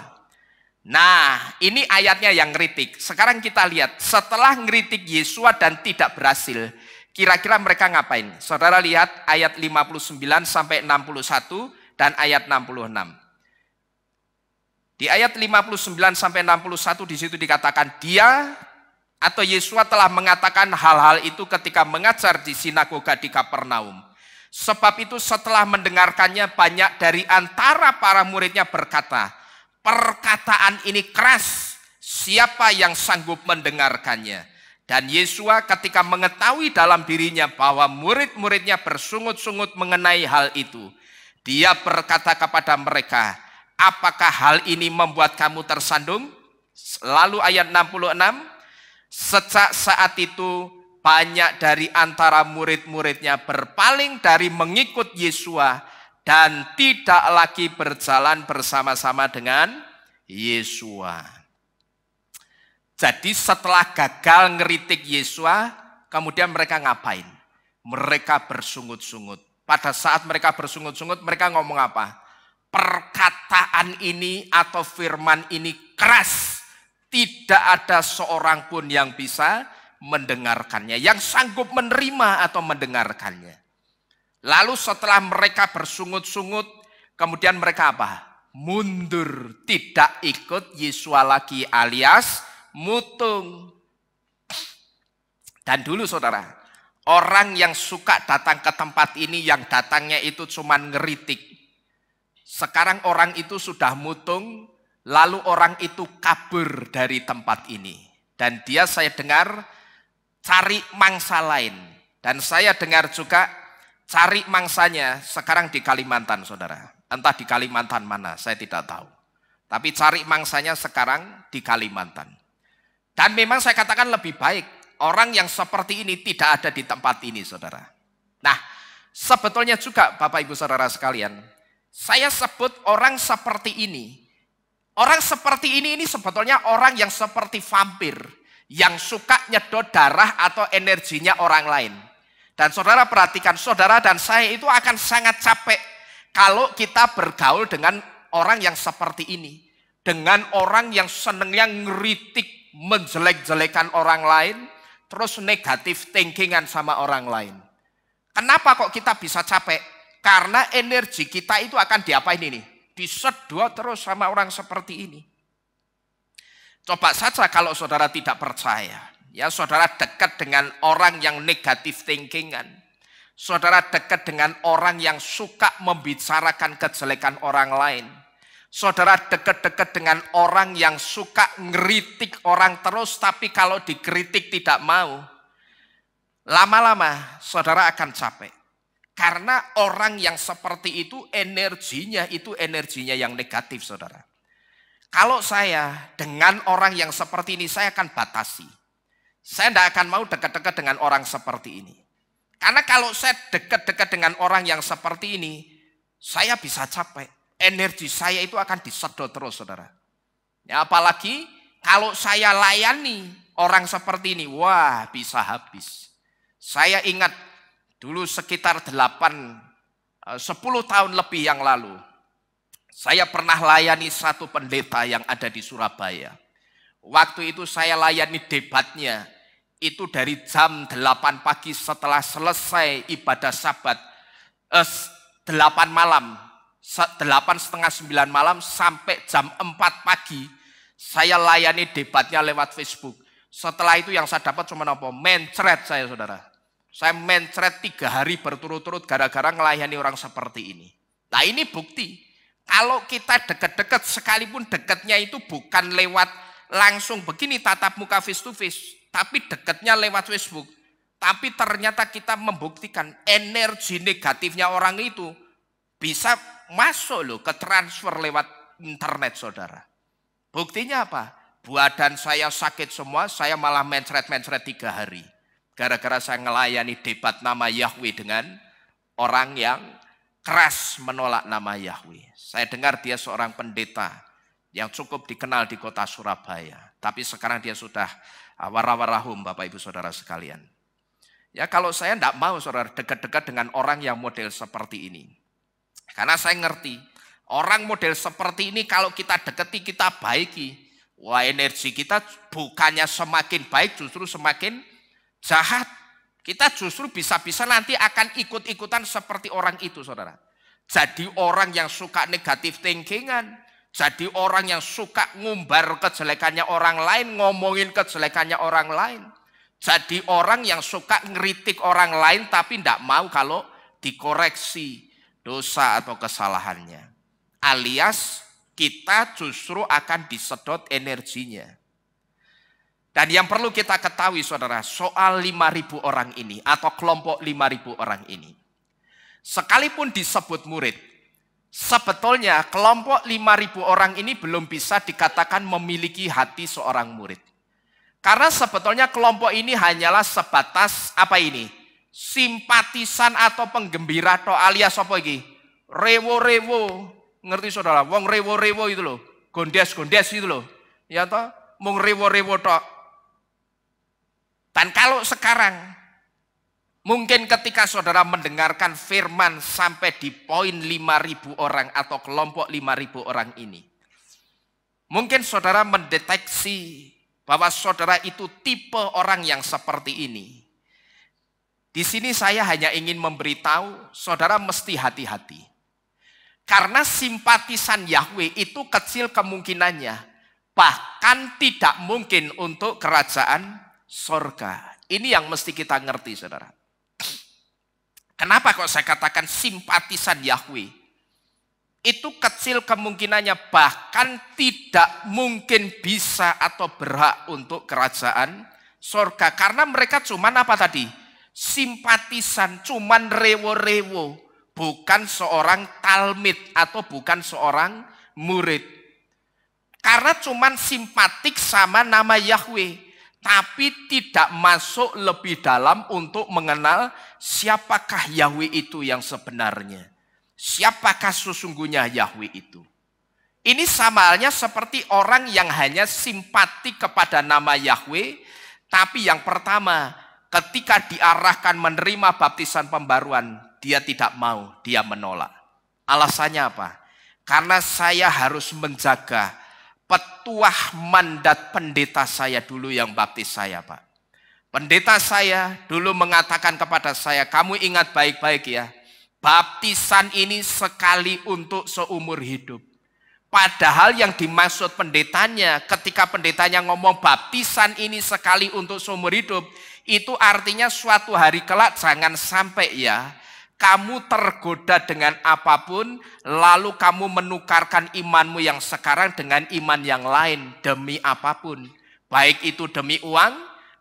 Nah, ini ayatnya yang ngeritik. Sekarang kita lihat, setelah ngeritik Yesua dan tidak berhasil, kira-kira mereka ngapain? Saudara lihat ayat 59 sampai 61 dan ayat 66. Di ayat 59 sampai 61 di situ dikatakan dia atau Yesua telah mengatakan hal-hal itu ketika mengajar di sinagoga di Kapernaum. Sebab itu setelah mendengarkannya banyak dari antara para muridnya berkata, perkataan ini keras, siapa yang sanggup mendengarkannya? Dan Yesua ketika mengetahui dalam dirinya bahwa murid-muridnya bersungut-sungut mengenai hal itu, dia berkata kepada mereka, apakah hal ini membuat kamu tersandung? Lalu ayat 66, sejak saat itu banyak dari antara murid-muridnya berpaling dari mengikut Yesua dan tidak lagi berjalan bersama-sama dengan Yesua. Jadi setelah gagal ngeritik Yesua, kemudian mereka ngapain? Mereka bersungut-sungut. Pada saat mereka bersungut-sungut, mereka ngomong apa? Perkataan ini atau firman ini keras. Tidak ada seorang pun yang bisa mendengarkannya, yang sanggup menerima atau mendengarkannya. Lalu setelah mereka bersungut-sungut, kemudian mereka apa? Mundur, tidak ikut Yesua lagi alias mutung. Dan dulu saudara, orang yang suka datang ke tempat ini yang datangnya itu cuman ngeritik. Sekarang orang itu sudah mutung, lalu orang itu kabur dari tempat ini. Dan dia saya dengar cari mangsa lain. Dan saya dengar juga cari mangsanya sekarang di Kalimantan saudara. Entah di Kalimantan mana, saya tidak tahu. Tapi cari mangsanya sekarang di Kalimantan. Dan memang saya katakan lebih baik orang yang seperti ini tidak ada di tempat ini, saudara. Nah, sebetulnya juga Bapak Ibu Saudara sekalian, saya sebut orang seperti ini. Orang seperti ini sebetulnya orang yang seperti vampir, yang suka nyedot darah atau energinya orang lain. Dan saudara perhatikan, saudara dan saya itu akan sangat capek kalau kita bergaul dengan orang yang seperti ini. Dengan orang yang senengnya ngeritik, menjelek-jelekan orang lain, terus negatif thinkingan sama orang lain. Kenapa kok kita bisa capek? Karena energi kita itu akan diapain ini? Disedot terus sama orang seperti ini. Coba saja kalau saudara tidak percaya, ya saudara dekat dengan orang yang negatif thinkingan. Saudara dekat dengan orang yang suka membicarakan kejelekan orang lain. Saudara dekat-dekat dengan orang yang suka ngeritik orang terus, tapi kalau dikritik tidak mau. Lama-lama saudara akan capek. Karena orang yang seperti itu energinya yang negatif, saudara. Kalau saya dengan orang yang seperti ini, saya akan batasi. Saya tidak akan mau dekat-dekat dengan orang seperti ini. Karena kalau saya dekat-dekat dengan orang yang seperti ini, saya bisa capek. Energi saya itu akan disedot terus, saudara. Ya, apalagi kalau saya layani orang seperti ini, wah bisa habis. Saya ingat dulu sekitar 10 tahun lebih yang lalu, saya pernah layani satu pendeta yang ada di Surabaya. Waktu itu saya layani debatnya, itu dari jam 8 pagi setelah selesai ibadah sabat, 8 malam, 8:30, 9 malam sampai jam 4 pagi, saya layani debatnya lewat Facebook. Setelah itu yang saya dapat cuma apa? Mencret saya, saudara. Saya mencret 3 hari berturut-turut gara-gara melayani orang seperti ini. Nah, ini bukti. Kalau kita dekat-dekat, sekalipun dekatnya itu bukan lewat langsung begini tatap muka face to face, tapi dekatnya lewat Facebook. Tapi ternyata kita membuktikan energi negatifnya orang itu bisa masuk loh ke transfer lewat internet, saudara. Buktinya apa? Badan saya sakit semua, saya malah mencret-mencret 3 hari. Gara-gara saya melayani debat nama Yahweh dengan orang yang keras menolak nama Yahweh. Saya dengar dia seorang pendeta yang cukup dikenal di kota Surabaya. Tapi sekarang dia sudah warawarahum, Bapak Ibu Saudara sekalian. Ya, kalau saya tidak mau, saudara, dekat-dekat dengan orang yang model seperti ini. Karena saya ngerti, orang model seperti ini kalau kita dekati, kita baiki, wah energi kita bukannya semakin baik, justru semakin jahat. Kita justru bisa-bisa nanti akan ikut-ikutan seperti orang itu, saudara. Jadi orang yang suka negatif thinkingan, jadi orang yang suka ngumbar kejelekannya orang lain, ngomongin kejelekannya orang lain. Jadi orang yang suka ngeritik orang lain tapi tidak mau kalau dikoreksi dosa atau kesalahannya. Alias kita justru akan disedot energinya. Dan yang perlu kita ketahui, saudara, soal 5.000 orang ini atau kelompok 5.000 orang ini. Sekalipun disebut murid, sebetulnya kelompok 5.000 orang ini belum bisa dikatakan memiliki hati seorang murid. Karena sebetulnya kelompok ini hanyalah sebatas apa ini? Simpatisan atau penggembira atau alias apa ini? Rewo-rewo. Ngerti, saudara? Wong rewo-rewo itu loh. Gondes-gondes itu loh. Ya toh? Mung rewo-rewo tok. Dan kalau sekarang, mungkin ketika saudara mendengarkan firman sampai di poin 5.000 orang atau kelompok 5.000 orang ini. Mungkin saudara mendeteksi bahwa saudara itu tipe orang yang seperti ini. Di sini saya hanya ingin memberitahu saudara mesti hati-hati. Karena simpatisan Yahweh itu kecil kemungkinannya. Bahkan tidak mungkin untuk kerajaan sorga. Ini yang mesti kita ngerti, saudara. Kenapa kok saya katakan simpatisan Yahweh? Itu kecil kemungkinannya, bahkan tidak mungkin bisa atau berhak untuk kerajaan sorga. Karena mereka cuman apa tadi? Simpatisan, cuman rewo-rewo. Bukan seorang talmid atau bukan seorang murid. Karena cuman simpatik sama nama Yahweh. Tapi tidak masuk lebih dalam untuk mengenal siapakah Yahweh itu yang sebenarnya. Siapakah sesungguhnya Yahweh itu. Ini sama halnya seperti orang yang hanya simpatik kepada nama Yahweh. Tapi yang pertama, ketika diarahkan menerima baptisan pembaruan, dia tidak mau, dia menolak. Alasannya apa? Karena saya harus menjaga petuah mandat pendeta saya dulu yang baptis saya, Pak. Pendeta saya dulu mengatakan kepada saya, kamu ingat baik-baik ya, baptisan ini sekali untuk seumur hidup. Padahal yang dimaksud pendetanya, ketika pendetanya ngomong baptisan ini sekali untuk seumur hidup, itu artinya suatu hari kelak jangan sampai ya, kamu tergoda dengan apapun, lalu kamu menukarkan imanmu yang sekarang dengan iman yang lain demi apapun. Baik itu demi uang,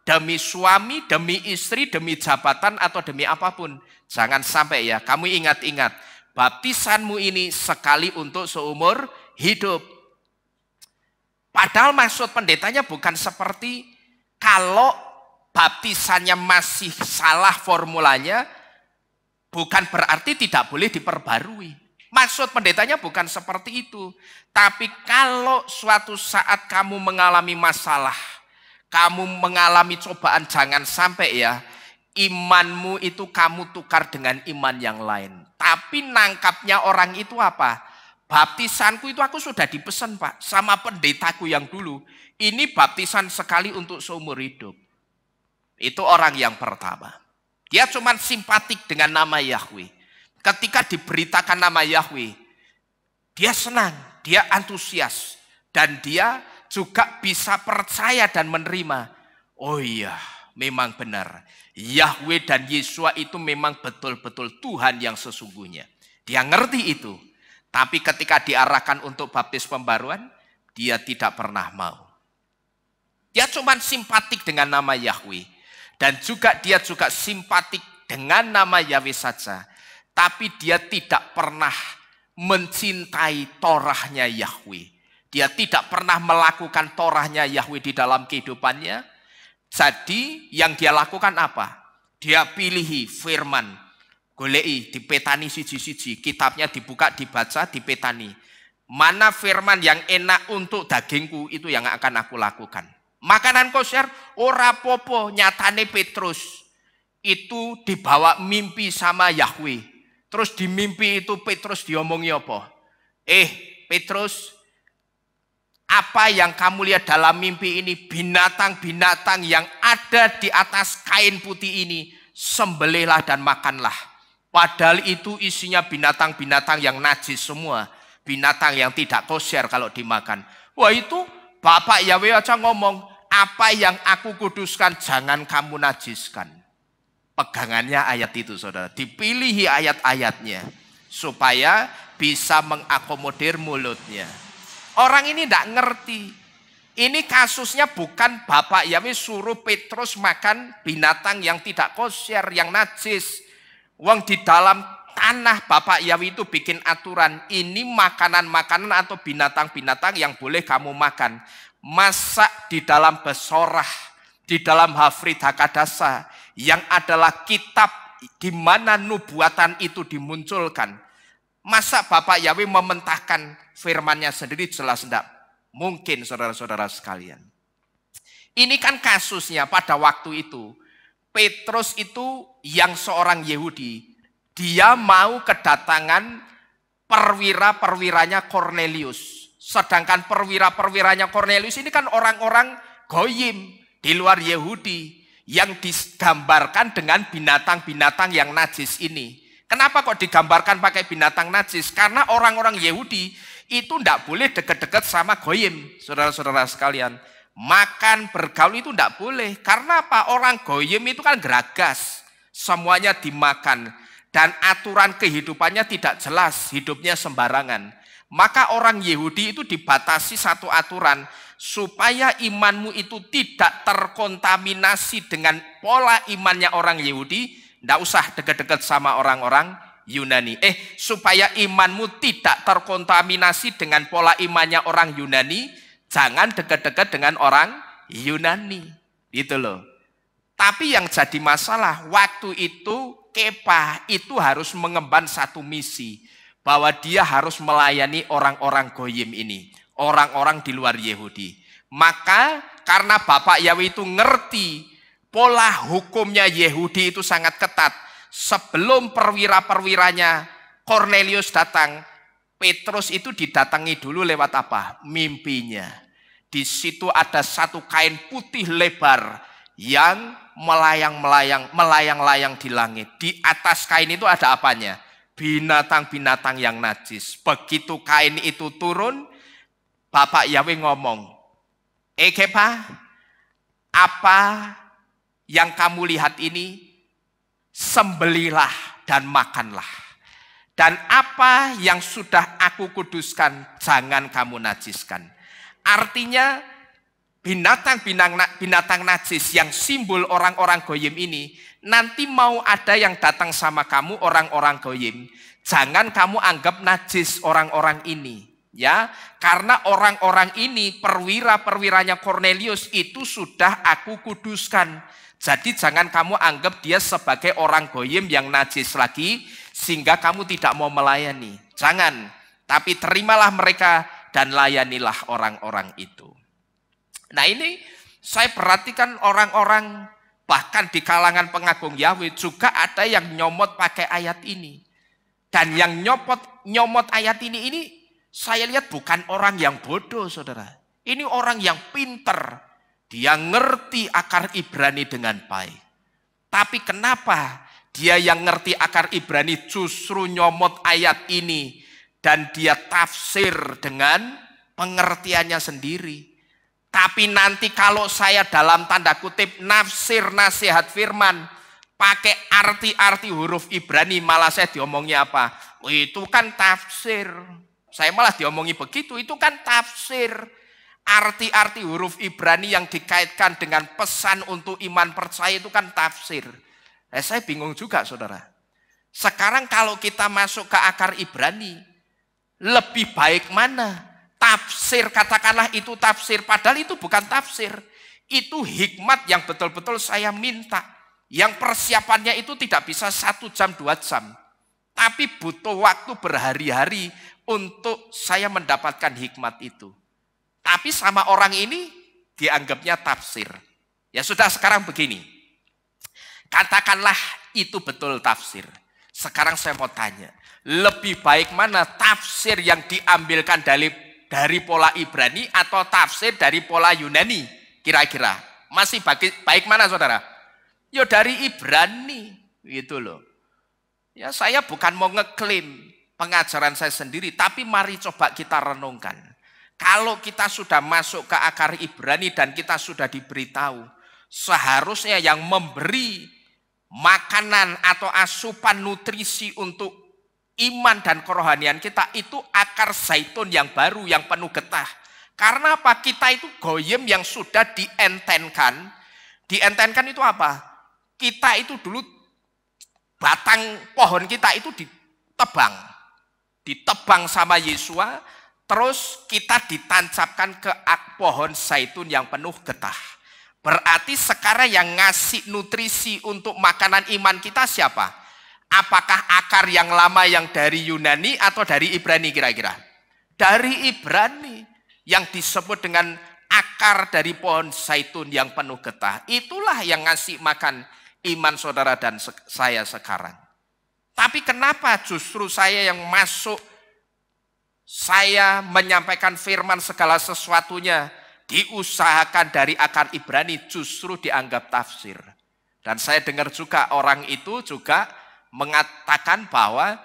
demi suami, demi istri, demi jabatan, atau demi apapun. Jangan sampai ya, kamu ingat-ingat, baptisanmu ini sekali untuk seumur hidup. Padahal maksud pendetanya bukan seperti kalau baptisannya masih salah formulanya, bukan berarti tidak boleh diperbarui. Maksud pendetanya bukan seperti itu. Tapi kalau suatu saat kamu mengalami masalah, kamu mengalami cobaan, jangan sampai ya, imanmu itu kamu tukar dengan iman yang lain. Tapi nangkapnya orang itu apa? Baptisanku itu aku sudah dipesan Pak, sama pendetaku yang dulu. Ini baptisan sekali untuk seumur hidup. Itu orang yang pertama. Dia cuma simpatik dengan nama Yahweh. Ketika diberitakan nama Yahweh, dia senang, dia antusias. Dan dia juga bisa percaya dan menerima. Oh iya, memang benar. Yahweh dan Yesua itu memang betul-betul Tuhan yang sesungguhnya. Dia ngerti itu. Tapi ketika diarahkan untuk baptis pembaruan, dia tidak pernah mau. Dia cuma simpatik dengan nama Yahweh. Dan juga dia juga simpatik dengan nama Yahweh saja. Tapi dia tidak pernah mencintai Torahnya Yahweh. Dia tidak pernah melakukan Torahnya Yahweh di dalam kehidupannya. Jadi yang dia lakukan apa? Dia pilihi firman. Golei, dipetani siji-siji. Kitabnya dibuka, dibaca, dipetani. Mana firman yang enak untuk dagingku, itu yang akan aku lakukan. Makanan kosher, ora popo, nyatane Petrus. Itu dibawa mimpi sama Yahweh. Terus di mimpi itu Petrus diomongi apa? Petrus, apa yang kamu lihat dalam mimpi ini? Binatang-binatang yang ada di atas kain putih ini, sembelihlah dan makanlah. Padahal itu isinya binatang-binatang yang najis semua. Binatang yang tidak kosher kalau dimakan. Wah itu Bapak Yahweh aja ngomong, apa yang aku kuduskan jangan kamu najiskan. Pegangannya ayat itu saudara. Dipilihi ayat-ayatnya. Supaya bisa mengakomodir mulutnya. Orang ini tidak ngerti. Ini kasusnya bukan Bapak Yahweh suruh Petrus makan binatang yang tidak kosher, yang najis. Wong di dalam tanah Bapak Yahweh itu bikin aturan. Ini makanan-makanan atau binatang-binatang yang boleh kamu makan. Masak di dalam besorah, di dalam Hafrid Hakadasa, yang adalah kitab di mana nubuatan itu dimunculkan. Masa Bapak Yahweh mementahkan firman-Nya sendiri? Jelas tidak mungkin, saudara-saudara sekalian. Ini kan kasusnya pada waktu itu. Petrus itu yang seorang Yahudi. Dia mau kedatangan perwira-perwiranya Kornelius. Sedangkan perwira-perwiranya Kornelius ini kan orang-orang goyim di luar Yahudi. Yang digambarkan dengan binatang-binatang yang najis ini. Kenapa kok digambarkan pakai binatang najis? Karena orang-orang Yahudi itu tidak boleh dekat-dekat sama goyim, saudara-saudara sekalian. Makan, bergaul itu tidak boleh. Karena apa? Orang goyim itu kan geragas. Semuanya dimakan. Dan aturan kehidupannya tidak jelas. Hidupnya sembarangan. Maka orang Yahudi itu dibatasi satu aturan. Supaya imanmu itu tidak terkontaminasi dengan pola imannya orang Yahudi, tidak usah dekat-dekat sama orang-orang Yunani. Supaya imanmu tidak terkontaminasi dengan pola imannya orang Yunani, jangan dekat-dekat dengan orang Yunani. Gitu loh. Tapi yang jadi masalah, waktu itu Kepa itu harus mengemban satu misi. Bahwa dia harus melayani orang-orang goyim ini. Orang-orang di luar Yahudi. Maka karena Bapak Yahweh itu ngerti pola hukumnya Yahudi itu sangat ketat. Sebelum perwira-perwiranya Kornelius datang, Petrus itu didatangi dulu lewat apa? Mimpinya. Di situ ada satu kain putih lebar yang melayang-layang di langit. Di atas kain itu ada apanya? Binatang-binatang yang najis. Begitu kain itu turun, Bapak Yahweh ngomong, Kepa, apa yang kamu lihat ini, sembelilah dan makanlah. Dan apa yang sudah aku kuduskan, jangan kamu najiskan. Artinya, binatang najis yang simbol orang-orang goyim ini, nanti mau ada yang datang sama kamu orang-orang goyim, jangan kamu anggap najis orang-orang ini. Ya, karena orang-orang ini perwira-perwiranya Kornelius itu sudah aku kuduskan. Jadi jangan kamu anggap dia sebagai orang goyim yang najis lagi, sehingga kamu tidak mau melayani. Jangan, tapi terimalah mereka dan layanilah orang-orang itu. Nah ini saya perhatikan orang-orang bahkan di kalangan pengagung Yahweh juga ada yang nyomot pakai ayat ini. Dan yang nyomot ayat ini saya lihat bukan orang yang bodoh, saudara. Ini orang yang pinter. Dia ngerti akar Ibrani dengan baik. Tapi kenapa dia yang ngerti akar Ibrani justru nyomot ayat ini dan dia tafsir dengan pengertiannya sendiri? Tapi nanti kalau saya dalam tanda kutip nafsir nasihat firman, pakai arti-arti huruf Ibrani, malah saya diomongnya apa? Oh, itu kan tafsir. Saya malah diomongi begitu, itu kan tafsir. Arti-arti huruf Ibrani yang dikaitkan dengan pesan untuk iman percaya itu kan tafsir. Saya bingung juga, saudara. Sekarang kalau kita masuk ke akar Ibrani, lebih baik mana? Tafsir, katakanlah itu tafsir, padahal itu bukan tafsir. Itu hikmat yang betul-betul saya minta. Yang persiapannya itu tidak bisa 1 jam, 2 jam. Tapi butuh waktu berhari-hari untuk saya mendapatkan hikmat itu. Tapi sama orang ini dianggapnya tafsir. Ya sudah, sekarang begini. Katakanlah itu betul tafsir. Sekarang saya mau tanya, lebih baik mana tafsir yang diambilkan dari pola Ibrani atau tafsir dari pola Yunani? Kira-kira masih baik mana, saudara? Ya dari Ibrani, gitu loh. Ya saya bukan mau ngeklaim pengajaran saya sendiri, tapi mari coba kita renungkan. Kalau kita sudah masuk ke akar Ibrani dan kita sudah diberitahu, seharusnya yang memberi makanan atau asupan nutrisi untuk iman dan kerohanian kita itu akar zaitun yang baru, yang penuh getah. Karena apa? Kita itu goyim yang sudah dientenkan. Dientenkan itu apa? Kita itu dulu batang pohon kita itu ditebang sama Yesua, terus kita ditancapkan ke pohon zaitun yang penuh getah. Berarti sekarang yang ngasih nutrisi untuk makanan iman kita siapa? Apakah akar yang lama yang dari Yunani atau dari Ibrani kira-kira? Dari Ibrani yang disebut dengan akar dari pohon zaitun yang penuh getah. Itulah yang ngasih makan iman saudara dan saya sekarang. Tapi kenapa justru saya yang masuk, saya menyampaikan firman segala sesuatunya diusahakan dari akar Ibrani justru dianggap tafsir. Dan saya dengar juga orang itu juga mengatakan bahwa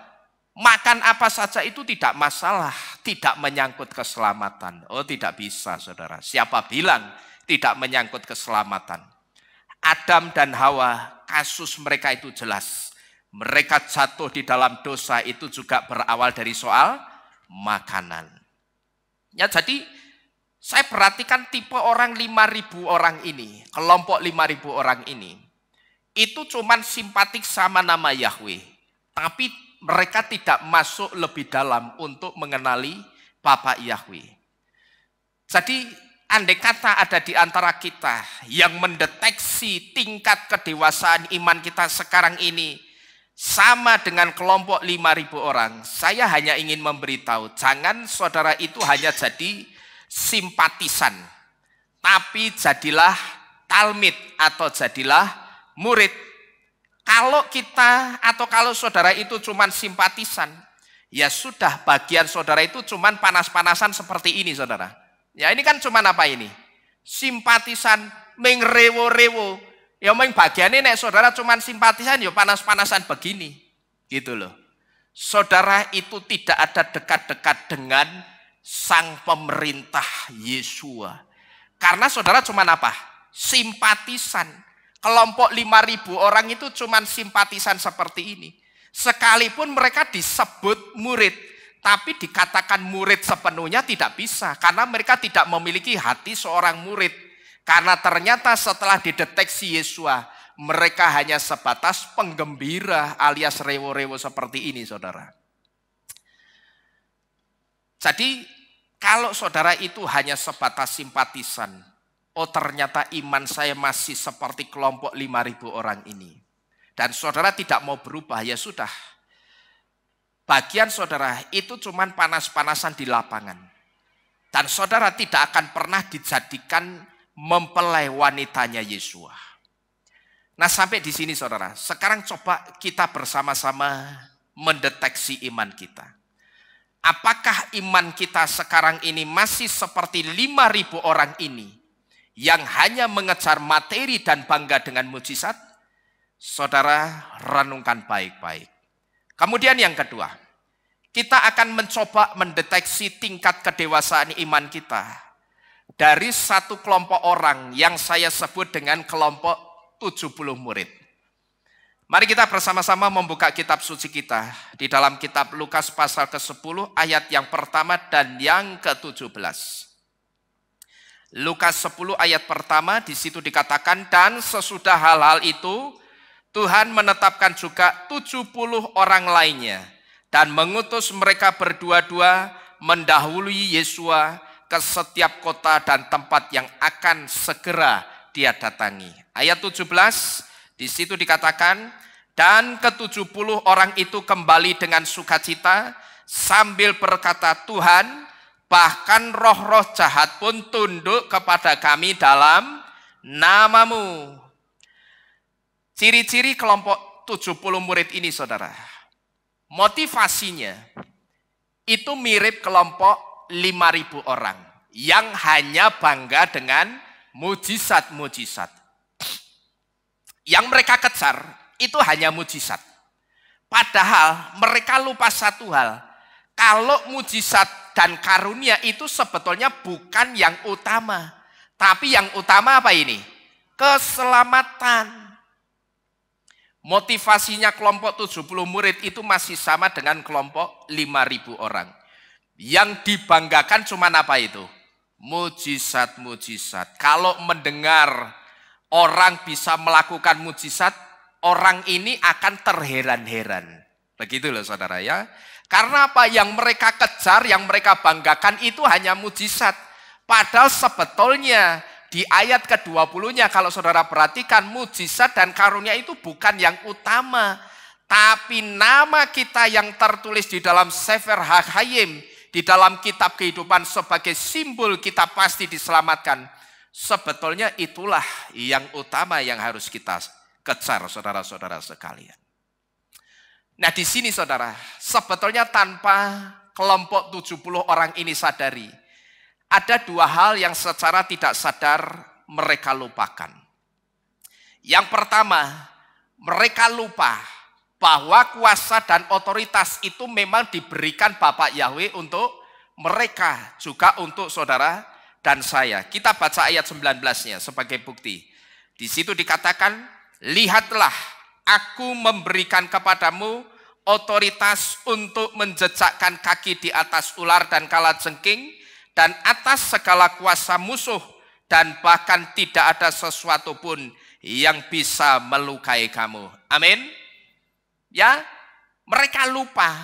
makan apa saja itu tidak masalah, tidak menyangkut keselamatan. Oh, tidak bisa, saudara. Siapa bilang tidak menyangkut keselamatan? Adam dan Hawa, kasus mereka itu jelas. Mereka jatuh di dalam dosa itu juga berawal dari soal makanan. Ya, jadi saya perhatikan tipe orang 5.000 orang ini, kelompok 5.000 orang ini, itu cuman simpatik sama nama Yahweh. Tapi mereka tidak masuk lebih dalam untuk mengenali Bapa Yahweh. Jadi andai kata ada di antara kita yang mendeteksi tingkat kedewasaan iman kita sekarang ini sama dengan kelompok 5.000 orang, saya hanya ingin memberitahu, jangan saudara itu hanya jadi simpatisan, tapi jadilah talmid atau jadilah murid. Kalau kita atau kalau saudara itu cuma simpatisan, ya sudah, bagian saudara itu cuma panas-panasan seperti ini, saudara. Ya ini kan cuma apa ini? Simpatisan, mengrewo-rewo. Ya main bagiannya nek saudara cuma simpatisan, ya panas-panasan begini. Gitu loh. Saudara itu tidak ada dekat-dekat dengan sang pemerintah Yesua. Karena saudara cuma apa? Simpatisan. Kelompok 5.000 orang itu cuma simpatisan seperti ini. Sekalipun mereka disebut murid, tapi dikatakan murid sepenuhnya tidak bisa. Karena mereka tidak memiliki hati seorang murid. Karena ternyata setelah dideteksi Yesua, mereka hanya sebatas penggembira alias rewo-rewo seperti ini, saudara. Jadi kalau saudara itu hanya sebatas simpatisan, oh ternyata iman saya masih seperti kelompok 5.000 orang ini. Dan saudara tidak mau berubah, ya sudah. Bagian saudara itu cuman panas-panasan di lapangan. Dan saudara tidak akan pernah dijadikan mempelai wanitanya Yesua. Nah sampai di sini saudara, sekarang coba kita bersama-sama mendeteksi iman kita. Apakah iman kita sekarang ini masih seperti 5.000 orang ini yang hanya mengejar materi dan bangga dengan mujizat? Saudara renungkan baik-baik. Kemudian yang kedua, kita akan mencoba mendeteksi tingkat kedewasaan iman kita dari satu kelompok orang yang saya sebut dengan kelompok 70 murid. Mari kita bersama-sama membuka kitab suci kita di dalam kitab Lukas pasal ke-10 ayat yang pertama dan yang ke-17. Lukas 10 ayat pertama di situ dikatakan, dan sesudah hal-hal itu Tuhan menetapkan juga 70 orang lainnya dan mengutus mereka berdua-dua mendahului Yesua ke setiap kota dan tempat yang akan segera dia datangi. Ayat 17 di situ dikatakan, dan ke-70 orang itu kembali dengan sukacita sambil berkata, Tuhan, bahkan roh-roh jahat pun tunduk kepada kami dalam nama-Mu. Ciri-ciri kelompok 70 murid ini saudara, motivasinya itu mirip kelompok 5.000 orang yang hanya bangga dengan mujizat-mujizat. Yang mereka kejar itu hanya mujizat. Padahal mereka lupa satu hal, kalau mujizat dan karunia itu sebetulnya bukan yang utama, tapi yang utama apa ini? Keselamatan. Motivasinya kelompok 70 murid itu masih sama dengan kelompok 5.000 orang. Yang dibanggakan cuma apa itu? Mujizat-mujizat. Kalau mendengar orang bisa melakukan mujizat, orang ini akan terheran-heran. Begitu loh saudara ya. Karena apa? Yang mereka kejar, yang mereka banggakan itu hanya mujizat. Padahal sebetulnya di ayat ke-20-nya kalau saudara perhatikan, mujizat dan karunia itu bukan yang utama. Tapi nama kita yang tertulis di dalam Sefer HaHayim, di dalam kitab kehidupan sebagai simbol kita pasti diselamatkan. Sebetulnya itulah yang utama yang harus kita kejar saudara-saudara sekalian. Nah di sini saudara, sebetulnya tanpa kelompok 70 orang ini sadari, ada dua hal yang secara tidak sadar mereka lupakan. Yang pertama, mereka lupa bahwa kuasa dan otoritas itu memang diberikan Bapak Yahweh untuk mereka, juga untuk saudara dan saya. Kita baca ayat 19-nya sebagai bukti. Di situ dikatakan, lihatlah, aku memberikan kepadamu otoritas untuk menjejakkan kaki di atas ular dan kalajengking, dan atas segala kuasa musuh, dan bahkan tidak ada sesuatu pun yang bisa melukai kamu. Amin. Ya, mereka lupa.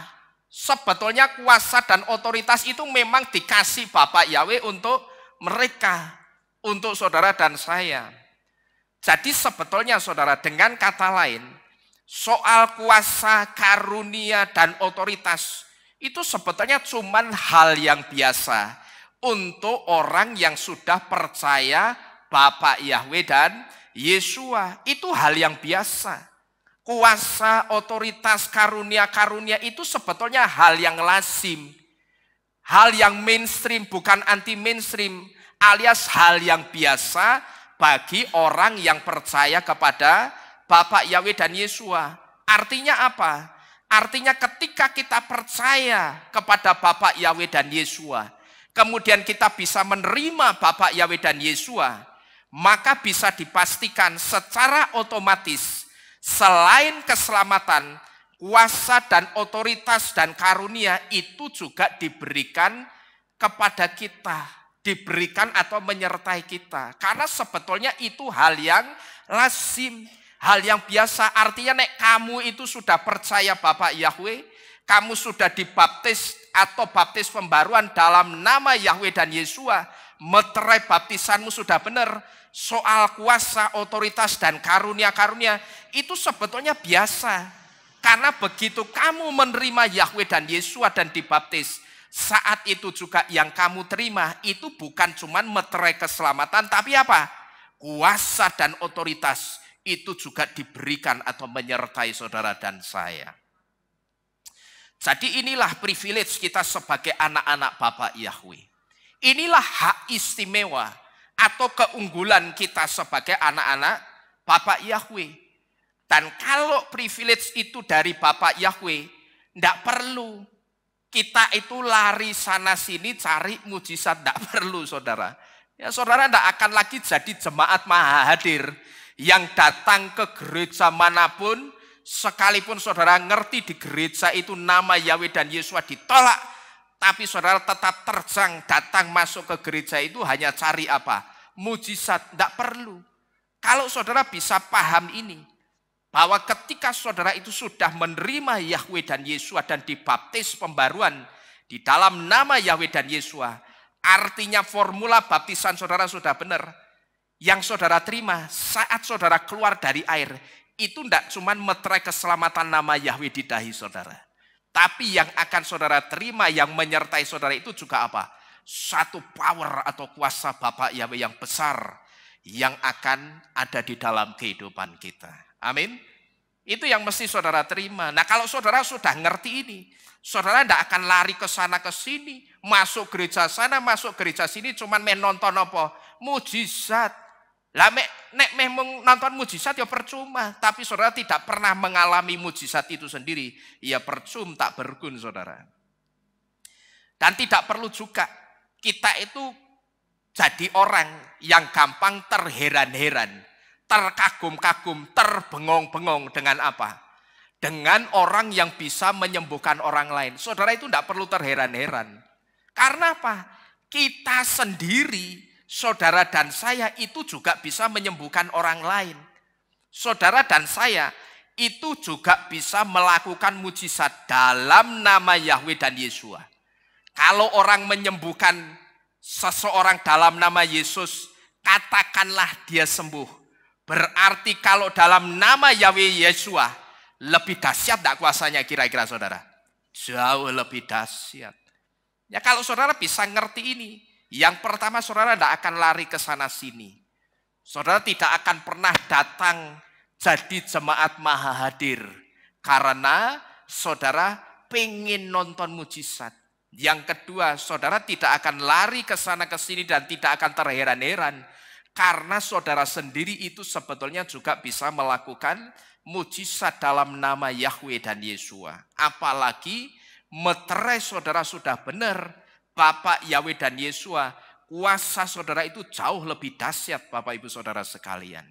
Sebetulnya kuasa dan otoritas itu memang dikasih Bapak Yahweh untuk mereka, untuk saudara dan saya. Jadi sebetulnya saudara, dengan kata lain, soal kuasa, karunia, dan otoritas itu sebetulnya cuman hal yang biasa untuk orang yang sudah percaya Bapak Yahweh dan Yesua. Itu hal yang biasa. Kuasa, otoritas, karunia-karunia itu sebetulnya hal yang lazim. Hal yang mainstream, bukan anti mainstream, alias hal yang biasa bagi orang yang percaya kepada Bapak Yahweh dan Yesua. Artinya apa? Artinya ketika kita percaya kepada Bapak Yahweh dan Yesua, kemudian kita bisa menerima Bapak Yahweh dan Yesua, maka bisa dipastikan secara otomatis selain keselamatan, kuasa dan otoritas dan karunia itu juga diberikan kepada kita, diberikan atau menyertai kita. Karena sebetulnya itu hal yang lazim, hal yang biasa. Artinya nek kamu itu sudah percaya Bapak Yahweh, kamu sudah dibaptis atau baptis pembaruan dalam nama Yahweh dan Yesua, meterai baptisanmu sudah benar, soal kuasa, otoritas, dan karunia-karunia itu sebetulnya biasa. Karena begitu kamu menerima Yahweh dan Yesua dan dibaptis, saat itu juga yang kamu terima itu bukan cuma meterai keselamatan, tapi apa? Kuasa dan otoritas itu juga diberikan atau menyertai saudara dan saya. Jadi inilah privilege kita sebagai anak-anak Bapak Yahweh. Inilah hak istimewa atau keunggulan kita sebagai anak-anak Bapak Yahweh. Dan kalau privilege itu dari Bapak Yahweh, tidak perlu kita itu lari sana sini cari mujizat, tidak perlu saudara. Ya saudara tidak akan lagi jadi jemaat Mahahadir yang datang ke gereja manapun, sekalipun saudara ngerti di gereja itu nama Yahweh dan Yesua ditolak, tapi saudara tetap terjang datang masuk ke gereja itu hanya cari apa? Mujizat, tidak perlu. Kalau saudara bisa paham ini, bahwa ketika saudara itu sudah menerima Yahweh dan Yesua dan dibaptis pembaruan di dalam nama Yahweh dan Yesua, artinya formula baptisan saudara sudah benar. Yang saudara terima saat saudara keluar dari air, itu tidak cuma meterai keselamatan nama Yahweh di dahi saudara. Tapi yang akan saudara terima, yang menyertai saudara itu juga apa? Satu power atau kuasa Bapak Yahweh yang besar, yang akan ada di dalam kehidupan kita. Amin. Itu yang mesti saudara terima. Nah kalau saudara sudah ngerti ini, saudara tidak akan lari ke sana ke sini, masuk gereja sana, masuk gereja sini, cuman main nonton apa? Mujizat. Lah nek memang nonton mujizat ya percuma, tapi saudara tidak pernah mengalami mujizat itu sendiri, ya percuma, tak berguna saudara. Dan tidak perlu juga kita itu jadi orang yang gampang terheran-heran, terkagum-kagum, terbengong-bengong dengan apa? Dengan orang yang bisa menyembuhkan orang lain. Saudara itu tidak perlu terheran-heran. Karena apa? Kita sendiri, saudara dan saya itu juga bisa menyembuhkan orang lain. Saudara dan saya itu juga bisa melakukan mujizat dalam nama Yahweh dan Yesua. Kalau orang menyembuhkan seseorang dalam nama Yesus, katakanlah dia sembuh. Berarti kalau dalam nama Yahweh Yesua, lebih dahsyat tidak kuasanya kira-kira saudara? Jauh lebih dahsyat. Ya kalau saudara bisa ngerti ini, yang pertama saudara tidak akan lari ke sana sini. Saudara tidak akan pernah datang jadi jemaat Mahahadir. Karena saudara pengen nonton mujizat. Yang kedua, saudara tidak akan lari ke sana ke sini dan tidak akan terheran-heran. Karena saudara sendiri itu sebetulnya juga bisa melakukan mujizat dalam nama Yahweh dan Yesua. Apalagi meterai saudara sudah benar, Bapak Yahweh dan Yesua, kuasa saudara itu jauh lebih dahsyat Bapak Ibu Saudara sekalian.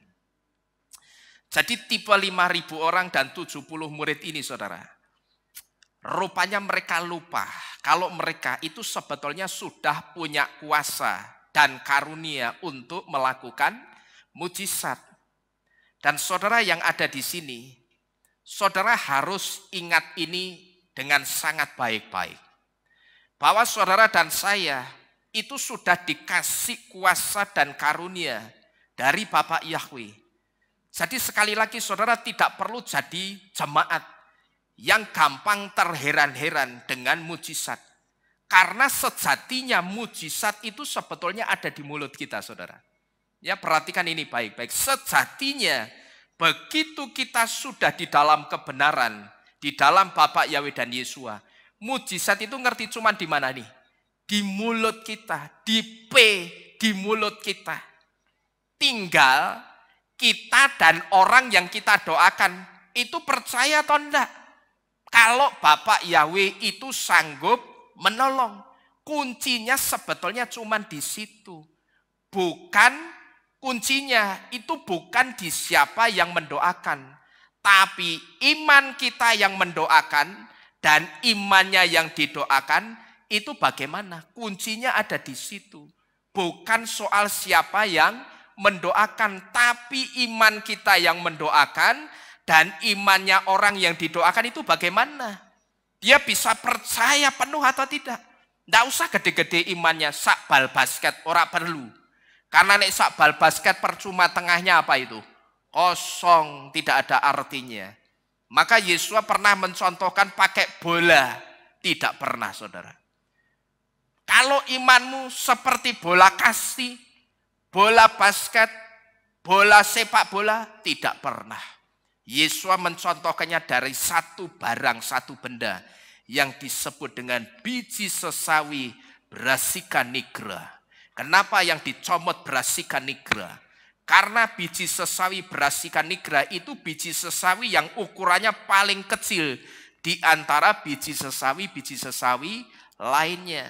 Jadi tipe 5.000 orang dan 70 murid ini saudara, rupanya mereka lupa kalau mereka itu sebetulnya sudah punya kuasa dan karunia untuk melakukan mujizat. Dan saudara yang ada di sini, saudara harus ingat ini dengan sangat baik-baik. Bahwa saudara dan saya itu sudah dikasih kuasa dan karunia dari Bapak Yahweh. Jadi sekali lagi saudara tidak perlu jadi jemaat yang gampang terheran-heran dengan mujizat. Karena sejatinya mujizat itu sebetulnya ada di mulut kita saudara. Ya perhatikan ini baik-baik. Sejatinya begitu kita sudah di dalam kebenaran, di dalam Bapak Yahweh dan Yesua, mujizat itu ngerti cuman di mana nih? Di mulut kita, di mulut kita. Tinggal kita dan orang yang kita doakan itu percaya atau enggak. Kalau Bapak Yahweh itu sanggup menolong, kuncinya sebetulnya cuma di situ. Bukan kuncinya itu bukan di siapa yang mendoakan, tapi iman kita yang mendoakan dan imannya yang didoakan itu bagaimana? Kuncinya ada di situ. bukan soal siapa yang mendoakan, tapi iman kita yang mendoakan dan imannya orang yang didoakan itu bagaimana? Dia bisa percaya penuh atau tidak? Tidak usah gede-gede imannya, sak bal basket, ora perlu. Karena nek sak bal basket percuma, tengahnya apa itu? Kosong, tidak ada artinya. Maka Yesus pernah mencontohkan pakai bola. Tidak pernah, saudara. Kalau imanmu seperti bola kasti, bola basket, bola sepak bola, tidak pernah. Yesus mencontohkannya dari satu barang, satu benda yang disebut dengan biji sesawi Brassica nigra. Kenapa yang dicomot Brassica nigra? Karena biji sesawi Brassica nigra itu biji sesawi yang ukurannya paling kecil di antara biji sesawi lainnya.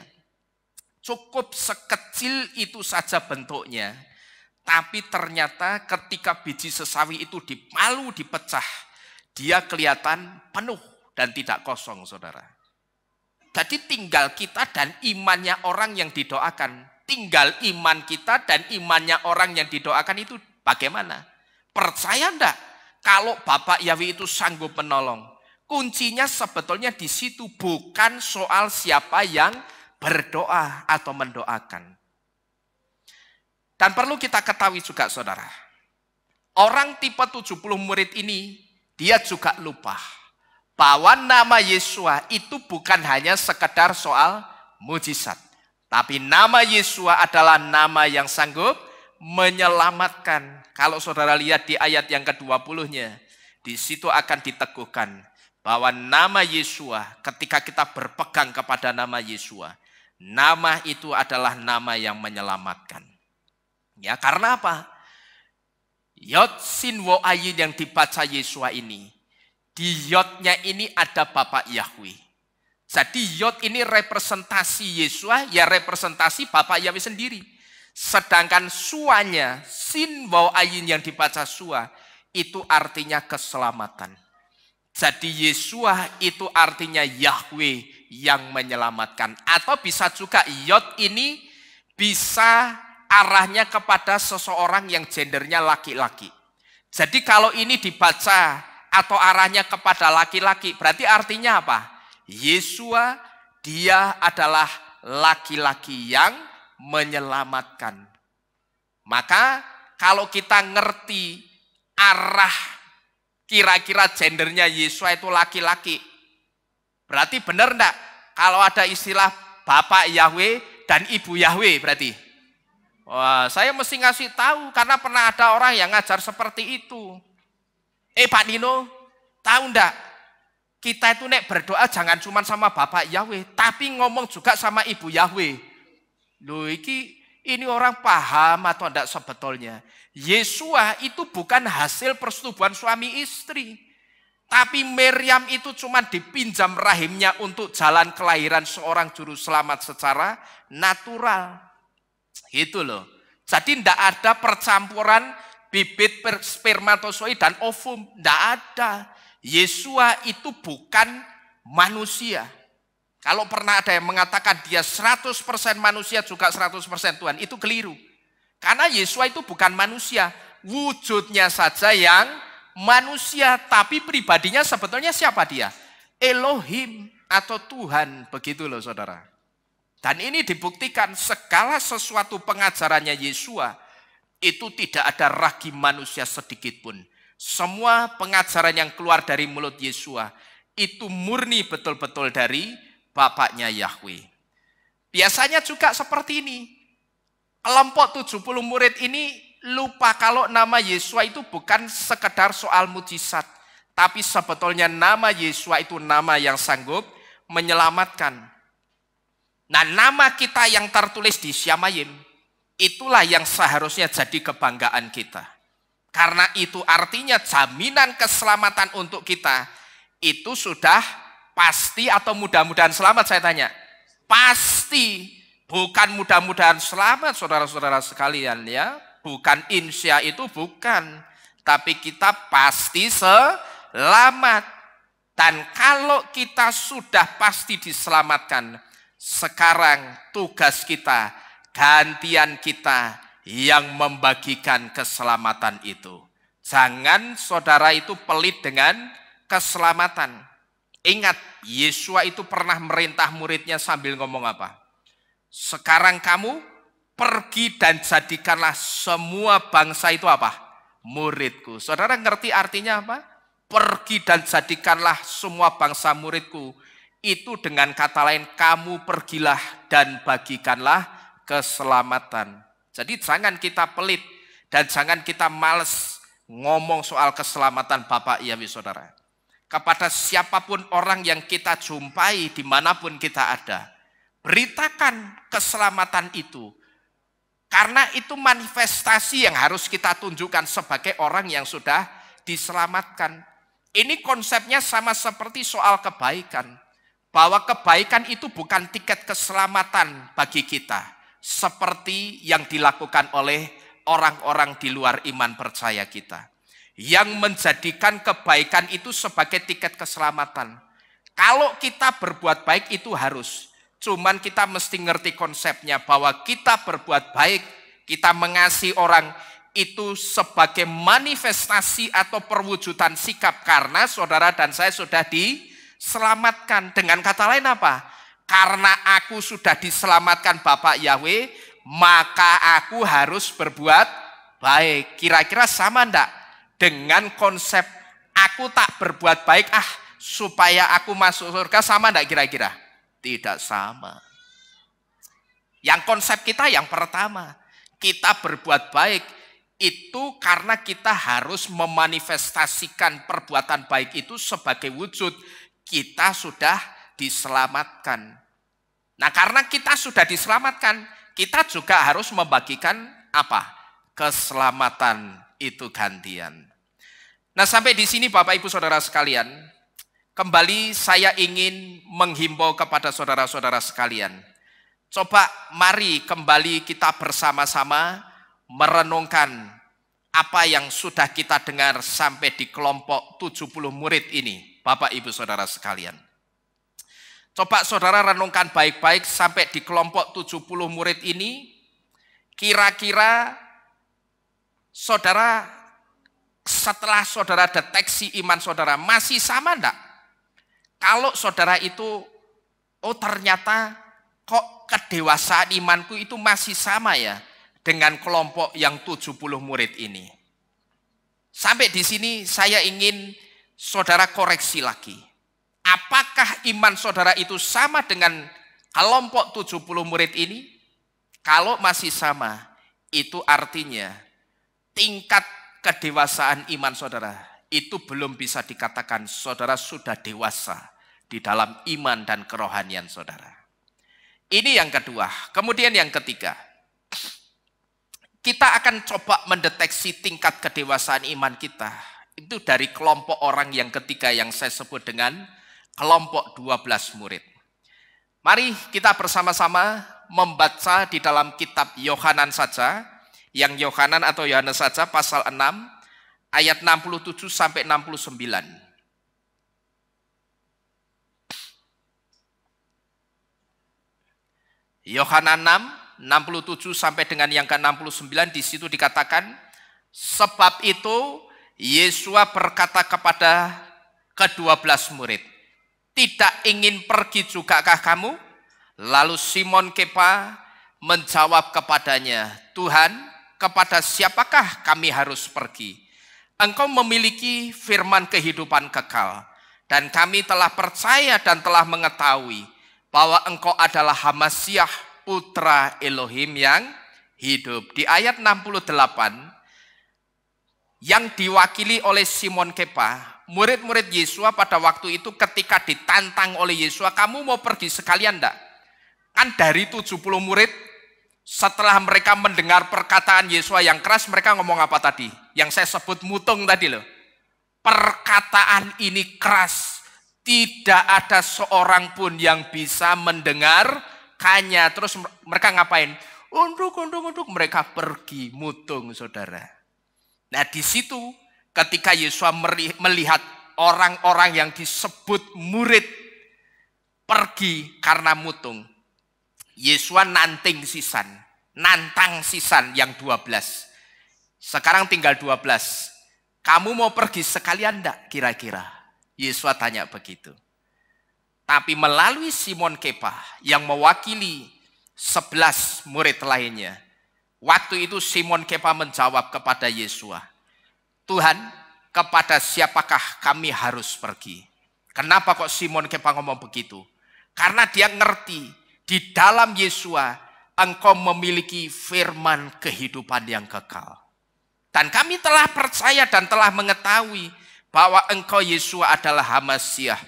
Cukup sekecil itu saja bentuknya. Tapi ternyata ketika biji sesawi itu dipalu, dipecah, dia kelihatan penuh dan tidak kosong, saudara. Jadi tinggal kita dan imannya orang yang didoakan. Tinggal iman kita dan imannya orang yang didoakan itu bagaimana? Percaya enggak kalau Bapak Yahweh itu sanggup menolong? Kuncinya sebetulnya di situ, bukan soal siapa yang berdoa atau mendoakan. Dan perlu kita ketahui juga, saudara, orang tipe 70 murid ini, dia juga lupa bahwa nama Yesus itu bukan hanya sekedar soal mujizat. Tapi nama Yesus adalah nama yang sanggup menyelamatkan. Kalau saudara lihat di ayat yang ke-20-nya, di situ akan diteguhkan bahwa nama Yesus, ketika kita berpegang kepada nama Yesus, nama itu adalah nama yang menyelamatkan. Ya, karena apa? Yod Sin Wo Ayin yang dibaca Yesus ini, di Yodnya ini ada Bapak Yahweh. Jadi Yod ini representasi Yesus, ya representasi Bapak Yahweh sendiri. Sedangkan suanya, Sin Wo Ayin yang dibaca sua, itu artinya keselamatan. Jadi Yesus itu artinya Yahweh yang menyelamatkan. Atau bisa juga Yod ini bisa arahnya kepada seseorang yang gendernya laki-laki. Jadi kalau ini dibaca atau arahnya kepada laki-laki, berarti artinya apa? Yesus dia adalah laki-laki yang menyelamatkan. Maka kalau kita ngerti arah kira-kira gendernya Yesus itu laki-laki, berarti benar enggak kalau ada istilah Bapak Yahweh dan Ibu Yahweh berarti? Wah, saya mesti ngasih tahu karena pernah ada orang yang ngajar seperti itu. Pak Nino, tahu enggak? Kita itu nek berdoa jangan cuma sama Bapak Yahweh, tapi ngomong juga sama Ibu Yahweh. Loh, ini orang paham atau enggak sebetulnya? Yesus itu bukan hasil persetubuhan suami istri. Tapi Miriam itu cuma dipinjam rahimnya untuk jalan kelahiran seorang juru selamat secara natural. Itu loh. Jadi tidak ada percampuran bibit spermatozoid dan ovum. Tidak ada. Yesus itu bukan manusia. Kalau pernah ada yang mengatakan dia 100% manusia juga 100% Tuhan, itu keliru. Karena Yesus itu bukan manusia. Wujudnya saja yang manusia. Tapi pribadinya sebetulnya siapa dia? Elohim atau Tuhan. Begitu loh, saudara. Dan ini dibuktikan segala sesuatu pengajarannya Yesus itu tidak ada ragi manusia sedikit pun. Semua pengajaran yang keluar dari mulut Yesus itu murni betul-betul dari Bapaknya Yahweh. Biasanya juga seperti ini. Kelompok 70 murid ini lupa kalau nama Yesus itu bukan sekedar soal mujizat. Tapi sebetulnya nama Yesus itu nama yang sanggup menyelamatkan. Nah, nama kita yang tertulis di Syamayim, itulah yang seharusnya jadi kebanggaan kita. Karena itu artinya jaminan keselamatan untuk kita, itu sudah pasti atau mudah-mudahan selamat, saya tanya. Pasti, bukan mudah-mudahan selamat, saudara-saudara sekalian ya. Bukan insya itu bukan. Tapi kita pasti selamat. Dan kalau kita sudah pasti diselamatkan, sekarang tugas kita gantian kita yang membagikan keselamatan itu. Jangan saudara itu pelit dengan keselamatan. Ingat, Yesua itu pernah merintah muridnya sambil ngomong apa? Sekarang kamu pergi dan jadikanlah semua bangsa itu apa? Muridku. Saudara ngerti artinya apa? Pergi dan jadikanlah semua bangsa muridku. Itu dengan kata lain, kamu pergilah dan bagikanlah keselamatan. Jadi jangan kita pelit dan jangan kita males ngomong soal keselamatan Bapak Ibu Saudara. Kepada siapapun orang yang kita jumpai dimanapun kita ada, beritakan keselamatan itu. Karena itu manifestasi yang harus kita tunjukkan sebagai orang yang sudah diselamatkan. Ini konsepnya sama seperti soal kebaikan. Bahwa kebaikan itu bukan tiket keselamatan bagi kita. Seperti yang dilakukan oleh orang-orang di luar iman percaya kita. Yang menjadikan kebaikan itu sebagai tiket keselamatan. Kalau kita berbuat baik itu harus. Cuman kita mesti ngerti konsepnya bahwa kita berbuat baik, kita mengasihi orang itu sebagai manifestasi atau perwujudan sikap. Karena saudara dan saya sudah diselamatkan. Dengan kata lain apa? Karena aku sudah diselamatkan Bapak Yahweh, maka aku harus berbuat baik. Kira-kira sama enggak? Dengan konsep aku tak berbuat baik supaya aku masuk surga, sama enggak kira-kira? Tidak sama. Yang konsep kita yang pertama, kita berbuat baik itu karena kita harus memanifestasikan perbuatan baik itu sebagai wujud kita sudah diselamatkan. Nah, karena kita sudah diselamatkan, kita juga harus membagikan apa? Keselamatan itu gantian. Nah, sampai di sini Bapak Ibu Saudara sekalian, kembali saya ingin menghimbau kepada saudara-saudara sekalian. Coba mari kembali kita bersama-sama merenungkan apa yang sudah kita dengar sampai di kelompok 70 murid ini, Bapak Ibu Saudara sekalian. Coba saudara renungkan baik-baik sampai di kelompok 70 murid ini, kira-kira saudara setelah saudara deteksi iman saudara masih sama enggak? Kalau saudara itu, ternyata kok kedewasaan imanku itu masih sama ya dengan kelompok yang 70 murid ini. Sampai di sini saya ingin saudara koreksi lagi. Apakah iman saudara itu sama dengan kelompok 70 murid ini? Kalau masih sama, itu artinya tingkat kedewasaan iman saudara itu belum bisa dikatakan saudara sudah dewasa di dalam iman dan kerohanian saudara. Ini yang kedua. Kemudian yang ketiga, kita akan coba mendeteksi tingkat kedewasaan iman kita. Itu dari kelompok orang yang ketiga yang saya sebut dengan kelompok 12 murid. Mari kita bersama-sama membaca di dalam kitab Yohanan saja, yang Yohanan atau Yohanes saja pasal 6 ayat 67 sampai 69. Yohanan 6 67 sampai dengan yang ke-69, di situ dikatakan, sebab itu Yesus berkata kepada ke-12 murid, tidak ingin pergi jugakah kamu? Lalu Simon Kepa menjawab kepadanya, Tuhan, kepada siapakah kami harus pergi? Engkau memiliki firman kehidupan kekal, dan kami telah percaya dan telah mengetahui bahwa engkau adalah Hamasyah, putra Elohim yang hidup. Di ayat 68, yang diwakili oleh Simon Kepa, murid-murid Yesus pada waktu itu ketika ditantang oleh Yesus, kamu mau pergi sekalian enggak? Kan dari 70 murid, setelah mereka mendengar perkataan Yesus yang keras, mereka ngomong apa tadi? Yang saya sebut mutung tadi loh. Perkataan ini keras, tidak ada seorang pun yang bisa mendengarkannya. Terus mereka ngapain? Unduk, mereka pergi mutung, saudara. Nah, di situ ketika Yesus melihat orang-orang yang disebut murid pergi karena mutung, Yesus nanting sisan. nantang sisan yang 12. Sekarang tinggal 12. Kamu mau pergi sekalian enggak kira-kira? Yesus tanya begitu. Tapi melalui Simon Kepa yang mewakili 11 murid lainnya. Waktu itu Simon Kepa menjawab kepada Yesus, Tuhan, kepada siapakah kami harus pergi? Kenapa kok Simon Kepa ngomong begitu? Karena dia ngerti di dalam Yesus engkau memiliki firman kehidupan yang kekal. Dan kami telah percaya dan telah mengetahui bahwa engkau Yesus adalah Hamasyah,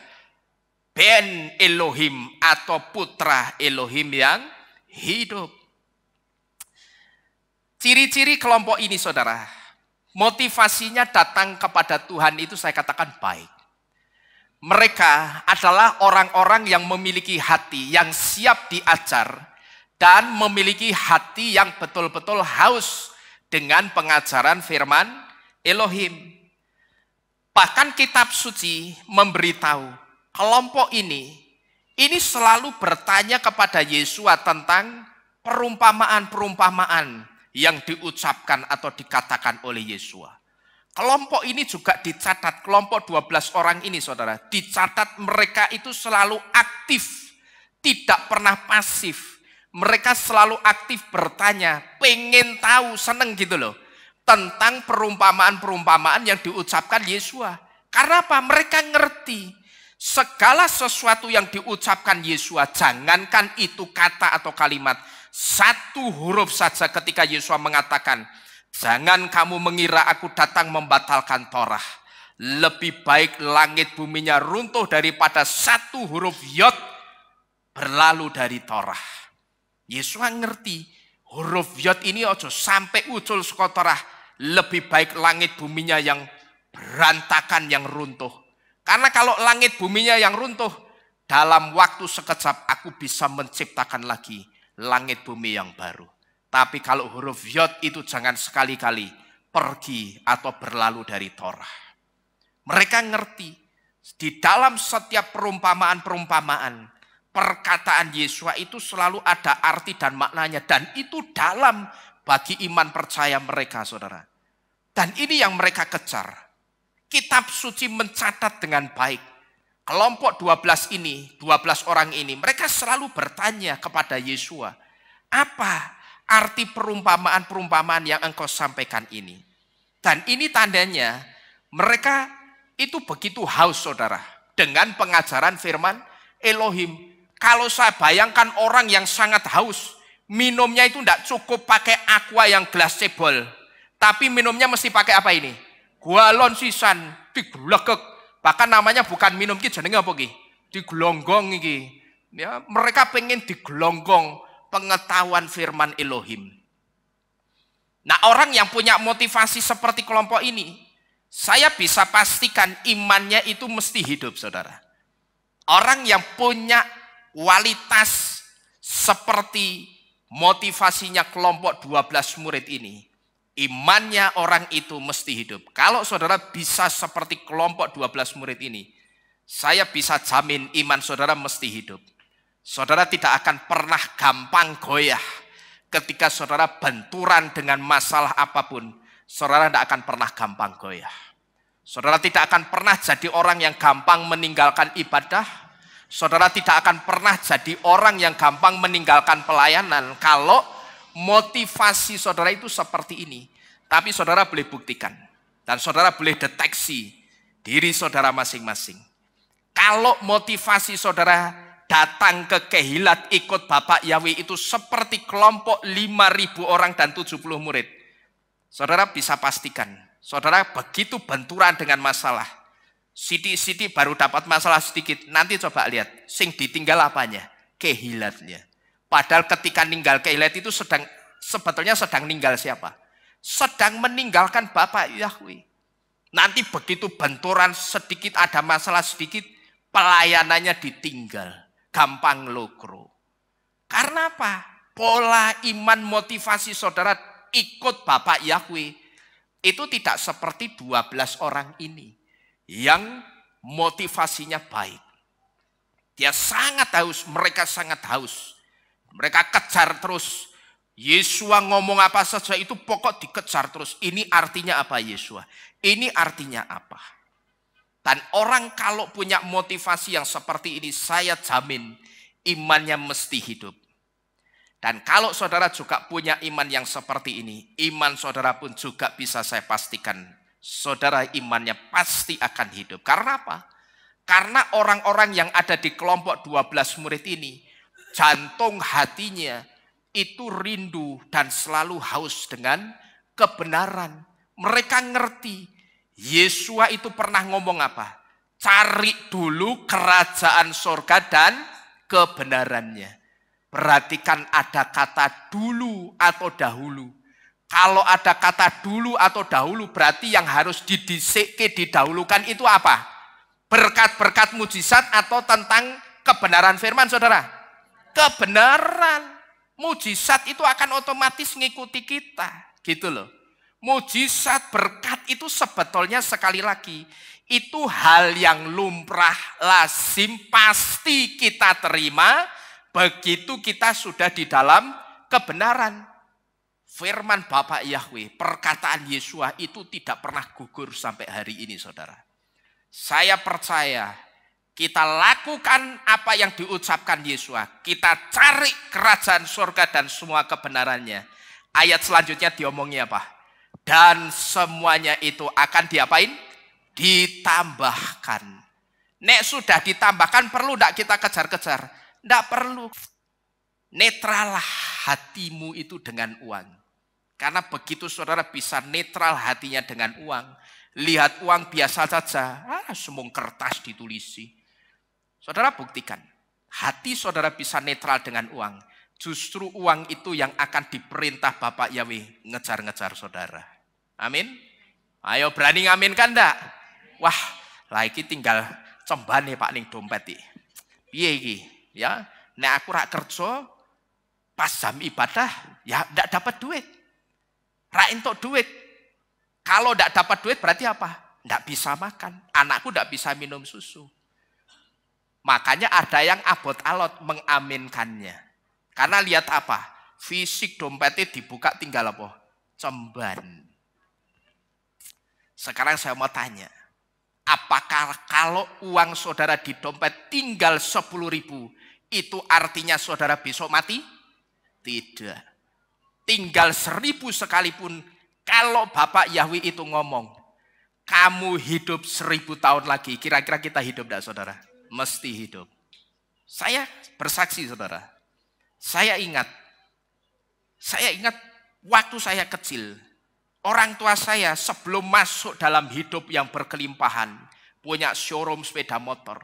Ben Elohim atau putra Elohim yang hidup. Ciri-ciri kelompok ini saudara, motivasinya datang kepada Tuhan itu saya katakan baik. Mereka adalah orang-orang yang memiliki hati yang siap diajar dan memiliki hati yang betul-betul haus dengan pengajaran firman Elohim. Bahkan kitab suci memberitahu kelompok ini selalu bertanya kepada Yesus tentang perumpamaan-perumpamaan yang diucapkan atau dikatakan oleh Yesus. Kelompok ini juga dicatat, kelompok 12 orang ini saudara, dicatat mereka itu selalu aktif, tidak pernah pasif. Mereka selalu aktif bertanya, pengen tahu, seneng gitu loh, tentang perumpamaan-perumpamaan yang diucapkan Yesus. Karena apa? Mereka ngerti segala sesuatu yang diucapkan Yesus, jangankan itu kata atau kalimat, satu huruf saja ketika Yesus mengatakan, jangan kamu mengira aku datang membatalkan Torah. Lebih baik langit buminya runtuh daripada satu huruf yod berlalu dari Torah. Yesus ngerti huruf yod ini ojo sampai ucul saka Torah. Lebih baik langit buminya yang berantakan, yang runtuh. Karena kalau langit buminya yang runtuh, dalam waktu sekejap aku bisa menciptakan lagi langit bumi yang baru. Tapi kalau huruf yod itu jangan sekali-kali pergi atau berlalu dari Torah. Mereka ngerti di dalam setiap perumpamaan-perumpamaan, perkataan Yesus itu selalu ada arti dan maknanya. Dan itu dalam bagi iman percaya mereka saudara. Dan ini yang mereka kejar. Kitab suci mencatat dengan baik. Kelompok 12 ini, 12 orang ini, mereka selalu bertanya kepada Yesus, apa arti perumpamaan-perumpamaan yang engkau sampaikan ini? Dan ini tandanya mereka itu begitu haus saudara dengan pengajaran firman Elohim. Kalau saya bayangkan orang yang sangat haus, minumnya itu tidak cukup pakai aqua yang gelas cebol, tapi minumnya mesti pakai apa ini? Galon sisan, diglegek. Bahkan namanya bukan minum ki jenenge apa ki? Digelonggong iki. Ya, mereka pengen digelonggong pengetahuan firman Elohim. Nah, orang yang punya motivasi seperti kelompok ini, saya bisa pastikan imannya itu mesti hidup, saudara. Orang yang punya kualitas seperti motivasinya kelompok 12 murid ini, imannya orang itu mesti hidup. Kalau saudara bisa seperti kelompok 12 murid ini, saya bisa jamin iman saudara mesti hidup. Saudara tidak akan pernah gampang goyah ketika saudara benturan dengan masalah apapun. Saudara tidak akan pernah gampang goyah. Saudara tidak akan pernah jadi orang yang gampang meninggalkan ibadah. Saudara tidak akan pernah jadi orang yang gampang meninggalkan pelayanan kalau motivasi saudara itu seperti ini. Tapi saudara boleh buktikan dan saudara boleh deteksi diri saudara masing-masing. Kalau motivasi saudara datang ke Kehilat ikut Bapak Yahweh itu seperti kelompok 5.000 orang dan 70 murid, saudara bisa pastikan saudara begitu benturan dengan masalah, sidik-sidik baru dapat masalah sedikit, nanti coba lihat, sing ditinggal apanya? Kehilatnya. Padahal ketika ninggal kehilat itu sebetulnya sedang ninggal siapa? Sedang meninggalkan Bapak Yahweh. Nanti begitu benturan sedikit, ada masalah sedikit, pelayanannya ditinggal. Gampang lokro. Karena apa? Pola iman motivasi saudara ikut Bapak Yahweh itu tidak seperti 12 orang ini yang motivasinya baik. Dia sangat haus, mereka sangat haus. Mereka kejar terus Yesua ngomong apa saja itu pokok dikejar terus. Ini artinya apa Yesua? Ini artinya apa? Dan orang kalau punya motivasi yang seperti ini, saya jamin imannya mesti hidup. Dan kalau saudara juga punya iman yang seperti ini, iman saudara pun juga bisa saya pastikan, saudara imannya pasti akan hidup. Karena apa? Karena orang-orang yang ada di kelompok 12 murid ini, jantung hatinya itu rindu dan selalu haus dengan kebenaran. Mereka ngerti, Yesua itu pernah ngomong apa? Cari dulu kerajaan surga dan kebenarannya. Perhatikan ada kata dulu atau dahulu. Kalau ada kata dulu atau dahulu berarti yang harus didahulukan itu apa? Berkat-berkat mujizat atau tentang kebenaran firman saudara? Kebenaran. Mujizat itu akan otomatis ngikuti kita, gitu loh. Mujizat berkat itu sebetulnya sekali lagi, itu hal yang lumrah, lazim, pasti kita terima, begitu kita sudah di dalam kebenaran. Firman Bapak Yahweh, perkataan Yesua itu tidak pernah gugur sampai hari ini saudara. Saya percaya, kita lakukan apa yang diucapkan Yesua. Kita cari kerajaan surga dan semua kebenarannya. Ayat selanjutnya diomongnya apa? Dan semuanya itu akan diapain? Ditambahkan. Nek sudah ditambahkan perlu tidak kita kejar-kejar? Tidak perlu. Netral hatimu itu dengan uang. Karena begitu saudara bisa netral hatinya dengan uang. Lihat uang biasa saja. Semung kertas ditulisi. Saudara buktikan, hati saudara bisa netral dengan uang. Justru uang itu yang akan diperintah Bapak Yahweh ngejar-ngejar saudara. Amin. Ayo berani ngaminkan enggak? Wah, lagi tinggal cemban nih Pak ning dompet iki. Piye iki? Ya, nek aku rak kerja pas jam ibadah ya enggak dapat duit. Rak entuk duit. Kalau enggak dapat duit berarti apa? Enggak bisa makan. Anakku enggak bisa minum susu. Makanya ada yang abot alot mengaminkannya. Karena lihat apa? Fisik dompetnya dibuka tinggal apa? Cemban. Sekarang saya mau tanya. Apakah kalau uang saudara di dompet tinggal 10.000, itu artinya saudara besok mati? Tidak. Tinggal 1.000 sekalipun, kalau Bapak Yahweh itu ngomong, kamu hidup 1.000 tahun lagi, kira-kira kita hidup enggak saudara? Mesti hidup. Saya bersaksi saudara. Saya ingat waktu saya kecil, orang tua saya sebelum masuk dalam hidup yang berkelimpahan, punya showroom sepeda motor.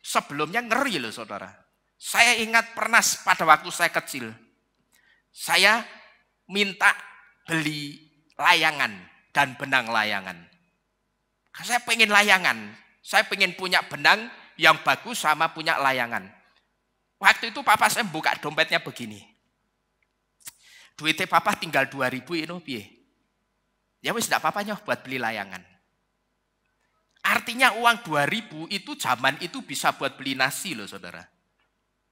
Sebelumnya ngeri loh saudara. Saya ingat pernah pada waktu saya kecil, saya minta beli layangan dan benang layangan. Saya pengen layangan, saya pengen punya benang yang bagus sama punya layangan. Waktu itu papa saya buka dompetnya begini. Duitnya papa tinggal 2.000 ini piye. Ya wis enggak apa-apanya buat beli layangan. Artinya uang 2.000 itu zaman itu bisa buat beli nasi loh saudara.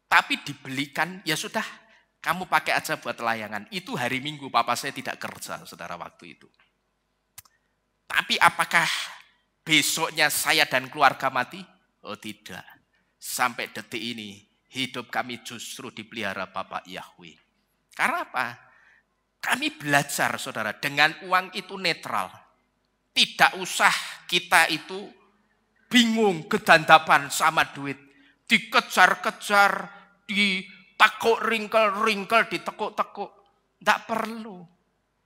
Tapi dibelikan ya sudah kamu pakai aja buat layangan. Itu hari Minggu papa saya tidak kerja saudara waktu itu. Tapi apakah besoknya saya dan keluarga mati? Oh tidak. Sampai detik ini hidup kami justru dipelihara Bapak Yahweh. Karena apa? Kami belajar saudara dengan uang itu netral. Tidak usah kita itu bingung kedandapan sama duit. Dikejar-kejar, ditekuk ringkel-ringkel, ditekuk-tekuk. Tidak perlu.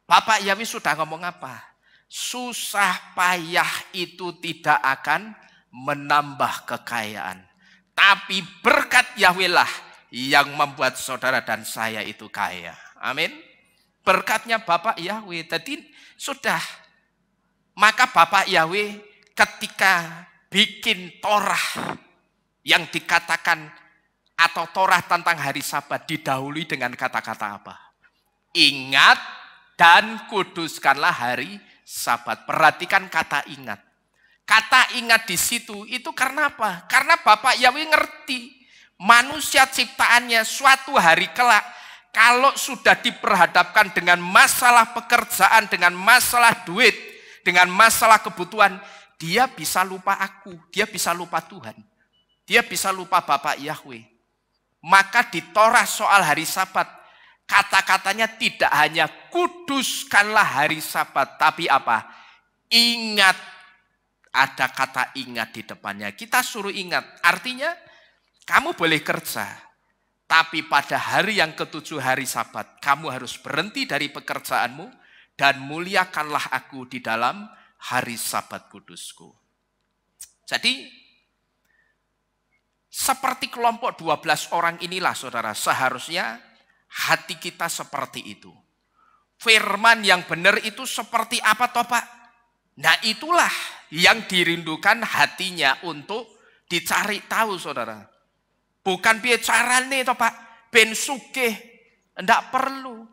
Bapak Yahweh sudah ngomong apa? Susah payah itu tidak akan menambah kekayaan. Tapi berkat Yahweh lah yang membuat saudara dan saya itu kaya. Amin. Berkatnya Bapak Yahweh. Jadi sudah. Maka Bapak Yahweh ketika bikin Torah yang dikatakan atau Torah tentang hari Sabat didahului dengan kata-kata apa? Ingat dan kuduskanlah hari Sabat. Perhatikan kata ingat. Kata ingat di situ itu karena apa? Karena Bapak Yahweh ngerti manusia ciptaannya suatu hari kelak Kalau sudah diperhadapkan dengan masalah pekerjaan, dengan masalah duit, dengan masalah kebutuhan, dia bisa lupa aku, dia bisa lupa Tuhan. Dia bisa lupa Bapak Yahweh. Maka di Torah soal hari Sabat, kata-katanya tidak hanya kuduskanlah hari Sabat, tapi apa? Ingat, ada kata ingat di depannya. Kita suruh ingat, artinya kamu boleh kerja, tapi pada hari yang ketujuh hari Sabat, kamu harus berhenti dari pekerjaanmu dan muliakanlah aku di dalam hari Sabat kudusku. Jadi, seperti kelompok 12 orang inilah saudara, seharusnya hati kita seperti itu. Firman yang benar itu seperti apa toh Pak? Nah itulah yang dirindukan hatinya untuk dicari tahu saudara. Bukan piye carane toh Pak, ben sugih, enggak perlu.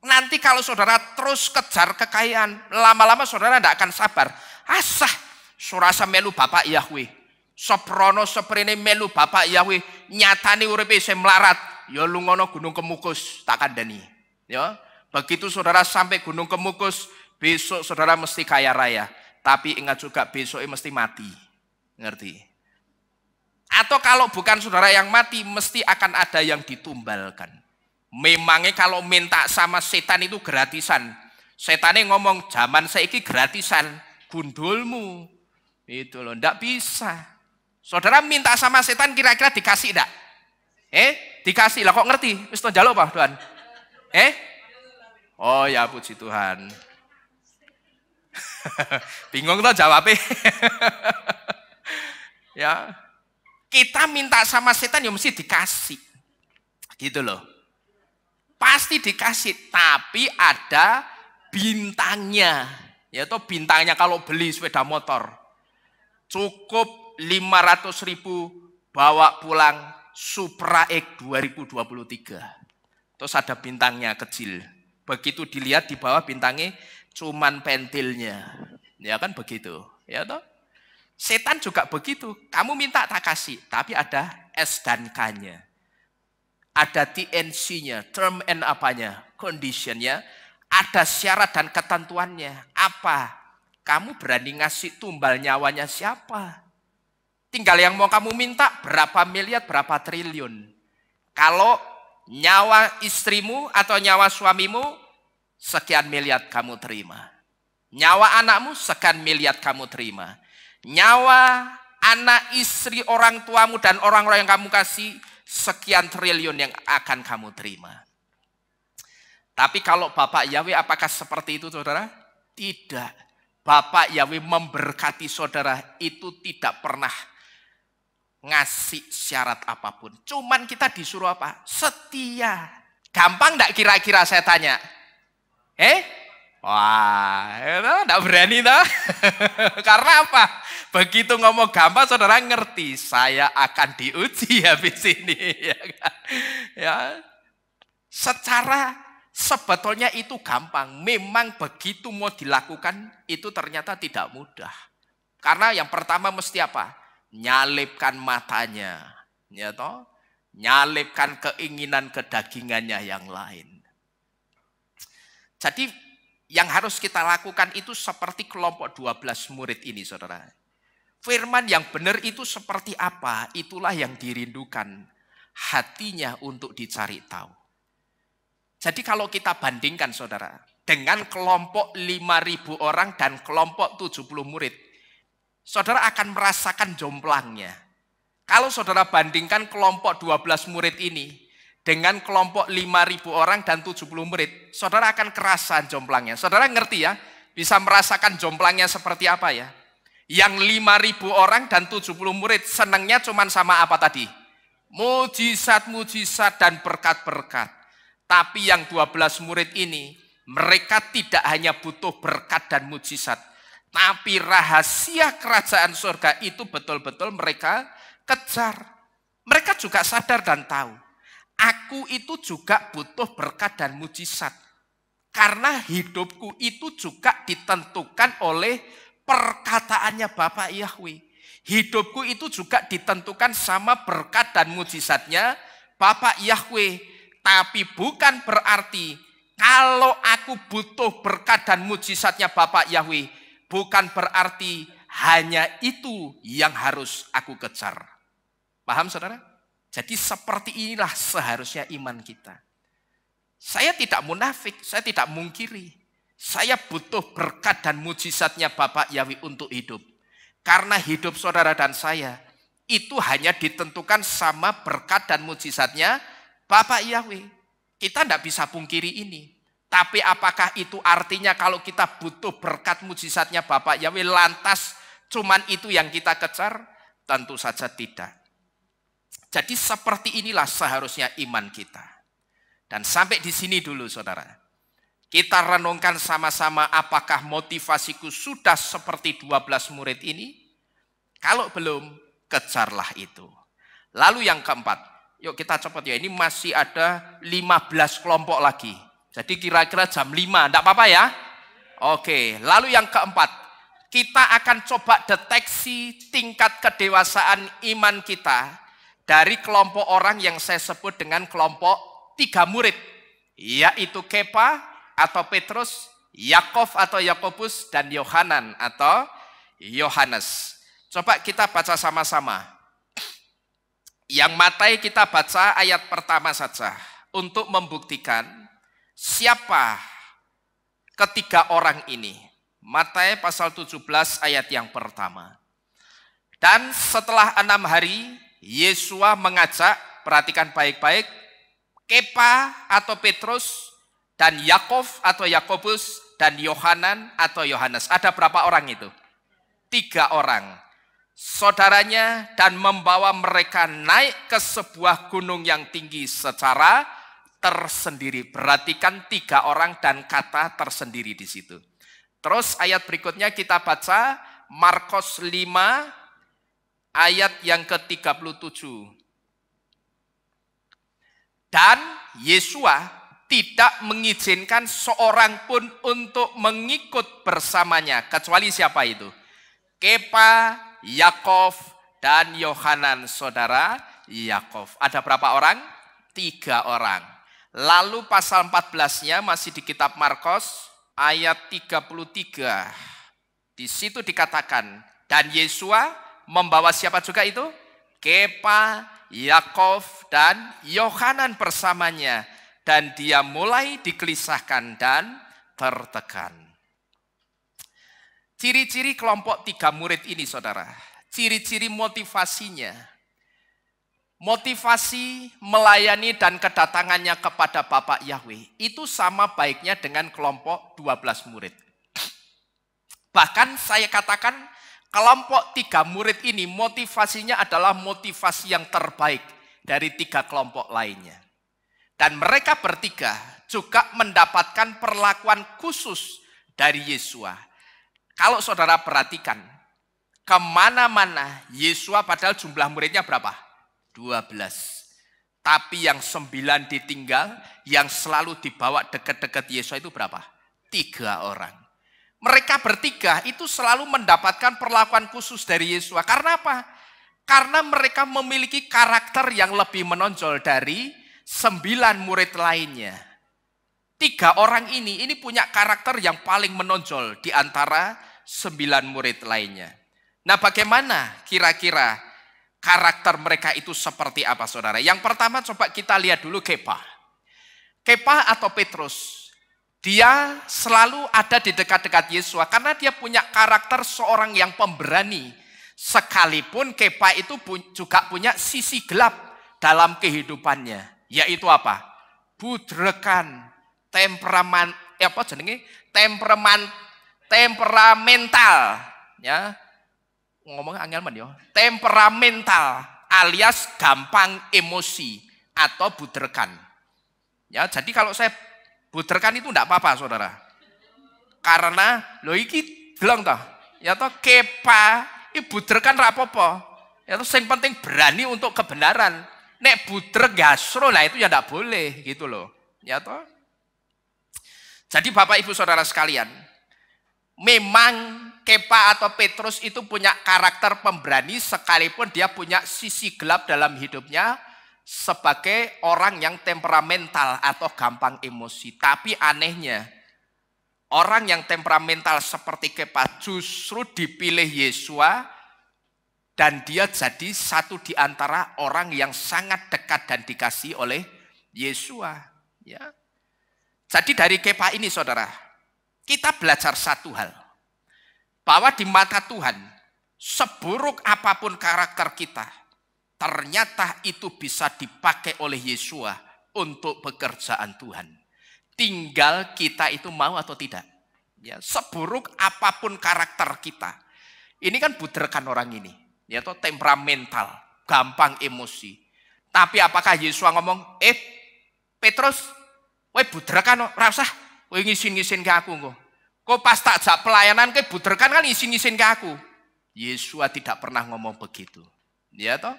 Nanti kalau saudara terus kejar kekayaan, lama-lama saudara enggak akan sabar. Asah, surasa melu Bapak Yahweh. Soprono seprene melu Bapak Yahweh, nyatane uripe isih melarat, ya lungono Gunung Kemukus tak kandhani. Ya, begitu saudara sampai Gunung Kemukus, besok saudara mesti kaya raya, tapi ingat juga besoknya mesti mati. Ngerti? Atau kalau bukan saudara yang mati, mesti akan ada yang ditumbalkan. Memangnya kalau minta sama setan itu gratisan. Setannya ngomong, zaman saiki gratisan, gundulmu. Itu loh, enggak bisa. Saudara minta sama setan kira-kira dikasih enggak? Dikasih lah, kok ngerti? Wis to njaluk Pak, Tuhan? Oh ya puji Tuhan. Bingung tuh jawabnya. Ya. Kita minta sama setan ya mesti dikasih. Gitu loh. Pasti dikasih, tapi ada bintangnya. Yaitu bintangnya kalau beli sepeda motor. Cukup 500.000 bawa pulang Supra X 2023. Terus ada bintangnya kecil. Begitu dilihat di bawah bintangnya cuman pentilnya. Ya kan begitu. Ya toh? Setan juga begitu, kamu minta tak kasih, tapi ada S dan K-nya. Ada TNC-nya, term and apanya, condition-nya, ada syarat dan ketentuannya. Apa? Kamu berani ngasih tumbal nyawanya siapa? Tinggal yang mau kamu minta berapa miliar, berapa triliun. Kalau nyawa istrimu atau nyawa suamimu, sekian miliar kamu terima. Nyawa anakmu, sekian miliar kamu terima. Nyawa anak istri orang tuamu dan orang-orang yang kamu kasih, sekian triliun yang akan kamu terima. Tapi kalau Bapak Yahweh apakah seperti itu saudara? Tidak. Bapak Yahweh memberkati saudara itu tidak pernah ngasih syarat apapun. Cuman kita disuruh apa? Setia. Gampang enggak kira-kira saya tanya? Wah, enggak berani toh. Karena apa? Begitu ngomong gampang, saudara ngerti. Saya akan diuji habis ini. Ya. Secara sebetulnya itu gampang. Memang begitu mau dilakukan, itu ternyata tidak mudah. Karena yang pertama mesti apa? Nyalipkan matanya. Ya toh? Nyalipkan keinginan kedagingannya yang lain. Jadi yang harus kita lakukan itu seperti kelompok 12 murid ini saudara. Firman yang benar itu seperti apa? Itulah yang dirindukan hatinya untuk dicari tahu. Jadi kalau kita bandingkan saudara, dengan kelompok 5.000 orang dan kelompok 70 murid, saudara akan merasakan jomplangnya. Kalau saudara bandingkan kelompok 12 murid ini, dengan kelompok 5.000 orang dan 70 murid, saudara akan kerasa jomplangnya. Saudara ngerti ya, bisa merasakan jomplangnya seperti apa ya? Yang 5.000 orang dan 70 murid senangnya cuma sama apa tadi? Mujizat-mujizat dan berkat-berkat. Tapi yang 12 murid ini, mereka tidak hanya butuh berkat dan mujizat, tapi rahasia kerajaan surga itu betul-betul mereka kejar. Mereka juga sadar dan tahu. Aku itu juga butuh berkat dan mujizat. Karena hidupku itu juga ditentukan oleh perkataannya Bapak Yahweh. Hidupku itu juga ditentukan sama berkat dan mujizatnya Bapak Yahweh. Tapi bukan berarti kalau aku butuh berkat dan mujizatnya Bapak Yahweh, bukan berarti hanya itu yang harus aku kejar. Paham saudara? Jadi seperti inilah seharusnya iman kita. Saya tidak munafik, saya tidak mungkiri. Saya butuh berkat dan mujizatnya Bapak Yahweh untuk hidup. Karena hidup saudara dan saya itu hanya ditentukan sama berkat dan mujizatnya Bapak Yahweh. Kita tidak bisa pungkiri ini. Tapi apakah itu artinya kalau kita butuh berkat mujizatnya Bapak Yahweh lantas cuman itu yang kita kejar? Tentu saja tidak. Jadi seperti inilah seharusnya iman kita. Dan sampai di sini dulu saudara. Kita renungkan sama-sama apakah motivasiku sudah seperti 12 murid ini? Kalau belum, kejarlah itu. Lalu yang keempat, yuk kita cepat ya, ini masih ada 15 kelompok lagi. Jadi kira-kira jam 5, enggak apa-apa ya? Oke, lalu yang keempat, kita akan coba deteksi tingkat kedewasaan iman kita dari kelompok orang yang saya sebut dengan kelompok 3 murid. Yaitu Kepa atau Petrus, Yakov atau Yakobus, dan Yohanan atau Yohanes. Coba kita baca sama-sama. Yang Matai kita baca ayat pertama saja untuk membuktikan siapa ketiga orang ini. Matai pasal 17 ayat yang pertama. Dan setelah 6 hari, Yesua mengajak, perhatikan baik-baik, Kepa atau Petrus, dan Yakov atau Yakobus, dan Yohanan atau Yohanes. Ada berapa orang itu? 3 orang. Saudaranya, dan membawa mereka naik ke sebuah gunung yang tinggi secara tersendiri. Perhatikan 3 orang dan kata tersendiri di situ. Terus ayat berikutnya kita baca Markus 5 ayat yang ke-37. Dan Yesua tidak mengizinkan seorang pun untuk mengikut bersamanya. Kecuali siapa itu? Kepa, Yakov, dan Yohanan, saudara Yakov. Ada berapa orang? 3 orang. Lalu pasal 14-nya masih di kitab Markus ayat 33. Di situ dikatakan, dan Yesua membawa siapa juga itu? Kepa, Yakov, dan Yohanan bersamanya. Dan dia mulai digelisahkan dan tertekan. Ciri-ciri kelompok 3 murid ini saudara. Ciri-ciri motivasinya. Motivasi melayani dan kedatangannya kepada Bapak Yahweh. Itu sama baiknya dengan kelompok 12 murid. Bahkan saya katakan kelompok 3 murid ini motivasinya adalah motivasi yang terbaik dari 3 kelompok lainnya. Dan mereka bertiga juga mendapatkan perlakuan khusus dari Yesua. Kalau saudara perhatikan, kemana-mana Yesua padahal jumlah muridnya berapa? 12. Tapi yang 9 ditinggal, yang selalu dibawa dekat-dekat Yesua itu berapa? 3 orang. Mereka bertiga itu selalu mendapatkan perlakuan khusus dari Yesua. Karena apa? Karena mereka memiliki karakter yang lebih menonjol dari 9 murid lainnya. 3 orang ini punya karakter yang paling menonjol di antara 9 murid lainnya. Nah, bagaimana kira-kira karakter mereka itu seperti apa, saudara? Yang pertama coba kita lihat dulu Kepa. Kepa atau Petrus, dia selalu ada di dekat-dekat Yesua karena dia punya karakter seorang yang pemberani. Sekalipun Kepa itu juga punya sisi gelap dalam kehidupannya. Yaitu apa? Budrekan, temperamental, ya. Ngomong angel men yo. Temperamental alias gampang emosi atau budrekan. Ya, jadi kalau saya budrekan itu enggak apa-apa, saudara. Karena lo iki delong toh. Ya toh Kepa, budrekan ra apa-apa. Ya toh sing penting berani untuk kebenaran. Nek budrek gasro lah itu ya enggak boleh gitu loh. Ya toh. Jadi Bapak Ibu Saudara sekalian, memang Kepa atau Petrus itu punya karakter pemberani sekalipun dia punya sisi gelap dalam hidupnya, sebagai orang yang temperamental atau gampang emosi. Tapi anehnya, orang yang temperamental seperti Kepa justru dipilih Yesua dan dia jadi satu di antara orang yang sangat dekat dan dikasihi oleh Yesua. Ya. Jadi dari Kepa ini saudara, kita belajar satu hal. Bahwa di mata Tuhan, seburuk apapun karakter kita, ternyata itu bisa dipakai oleh Yesua untuk pekerjaan Tuhan. Tinggal kita itu mau atau tidak. Ya, seburuk apapun karakter kita. Ini kan buderkan orang ini. Ya, atau temperamental, gampang emosi. Tapi apakah Yesua ngomong, Petrus, kowe buderkan ora usah, kowe ngisin-ngisin ke aku kok. Kok pas tak jak pelayanan kowe buderkan kan ngisin-ngisin ke aku. Yesua tidak pernah ngomong begitu. Ya toh?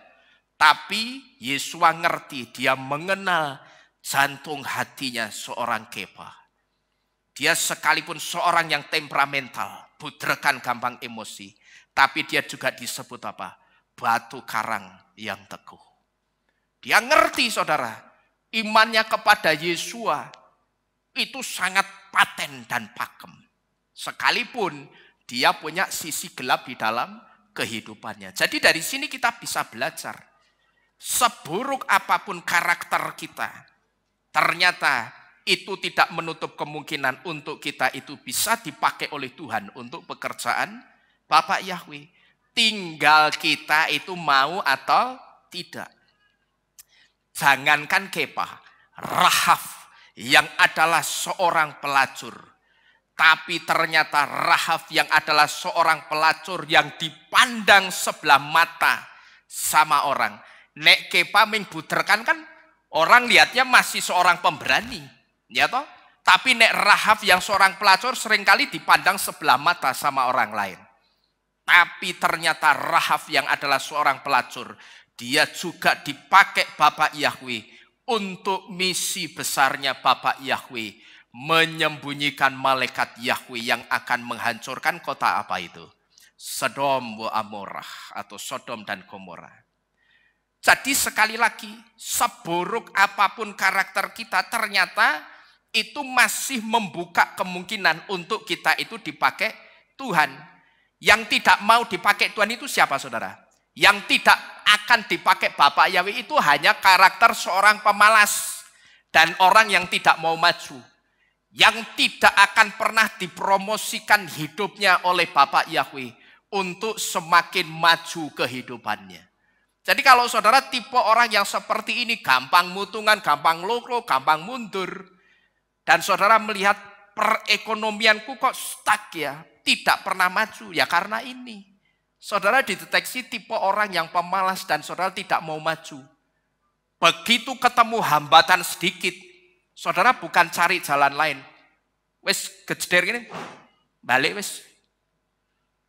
Tapi Yesua ngerti, dia mengenal jantung hatinya seorang Kepa. Dia sekalipun seorang yang temperamental, buderkan gampang emosi. Tapi dia juga disebut apa? Batu karang yang teguh. Dia ngerti saudara, imannya kepada Yesua itu sangat paten dan pakem. Sekalipun dia punya sisi gelap di dalam kehidupannya. Jadi dari sini kita bisa belajar. Seburuk apapun karakter kita, ternyata itu tidak menutup kemungkinan untuk kita itu bisa dipakai oleh Tuhan untuk pekerjaan Bapak Yahweh. Tinggal kita itu mau atau tidak. Jangankan Kepa, Rahab yang adalah seorang pelacur. Tapi ternyata Rahab yang adalah seorang pelacur yang dipandang sebelah mata sama orang. Nek Kepa mengbuderkan kan orang lihatnya masih seorang pemberani. Ya toh? Tapi nek Rahab yang seorang pelacur seringkali dipandang sebelah mata sama orang lain. Tapi ternyata Rahab yang adalah seorang pelacur, dia juga dipakai Bapak Yahweh untuk misi besarnya Bapak Yahweh, menyembunyikan malaikat Yahweh yang akan menghancurkan kota apa itu? Sodom wa Amorah atau Sodom dan Gomora. Jadi sekali lagi, seburuk apapun karakter kita, ternyata itu masih membuka kemungkinan untuk kita itu dipakai Tuhan. Yang tidak mau dipakai Tuhan itu siapa saudara? Yang tidak akan dipakai Bapak Yahweh itu hanya karakter seorang pemalas dan orang yang tidak mau maju. Yang tidak akan pernah dipromosikan hidupnya oleh Bapak Yahweh untuk semakin maju kehidupannya. Jadi kalau saudara tipe orang yang seperti ini, gampang mutungan, gampang loko, gampang mundur. Dan saudara melihat perekonomianku kok stuck ya, tidak pernah maju. Ya karena ini. Saudara dideteksi tipe orang yang pemalas dan saudara tidak mau maju. Begitu ketemu hambatan sedikit, saudara bukan cari jalan lain. Wes kejeder gini, balik wes.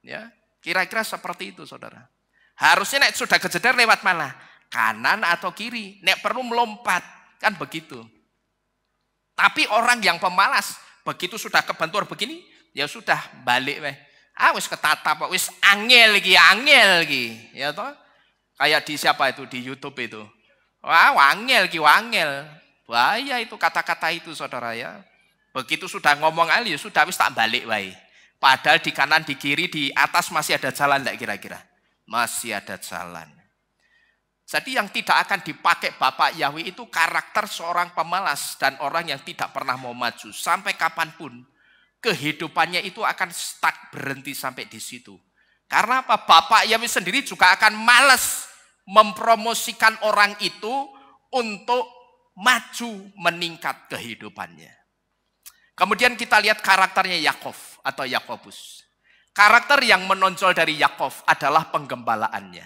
Ya, kira-kira seperti itu saudara. Harusnya nek sudah kejeder lewat mana? Kanan atau kiri? Nek perlu melompat, kan begitu. Tapi orang yang pemalas, begitu sudah kebentur begini, ya sudah balik weh. Wis ketatap, wis angel lagi, ya toh? Kayak di siapa itu di YouTube itu. Wah, wangel ki wangel. Bahaya itu kata-kata itu saudara ya. Begitu sudah ngomong ya sudah wis tak balik wae. Padahal di kanan, di kiri, di atas masih ada jalan enggak kira-kira? Masih ada jalan. Jadi yang tidak akan dipakai Bapak Yahweh itu karakter seorang pemalas dan orang yang tidak pernah mau maju. Sampai kapanpun kehidupannya itu akan stuck, berhenti sampai di situ. Karena apa? Bapak Yahweh sendiri juga akan malas mempromosikan orang itu untuk maju meningkat kehidupannya. Kemudian kita lihat karakternya Yakov atau Yakobus. Karakter yang menonjol dari Yakov adalah penggembalaannya.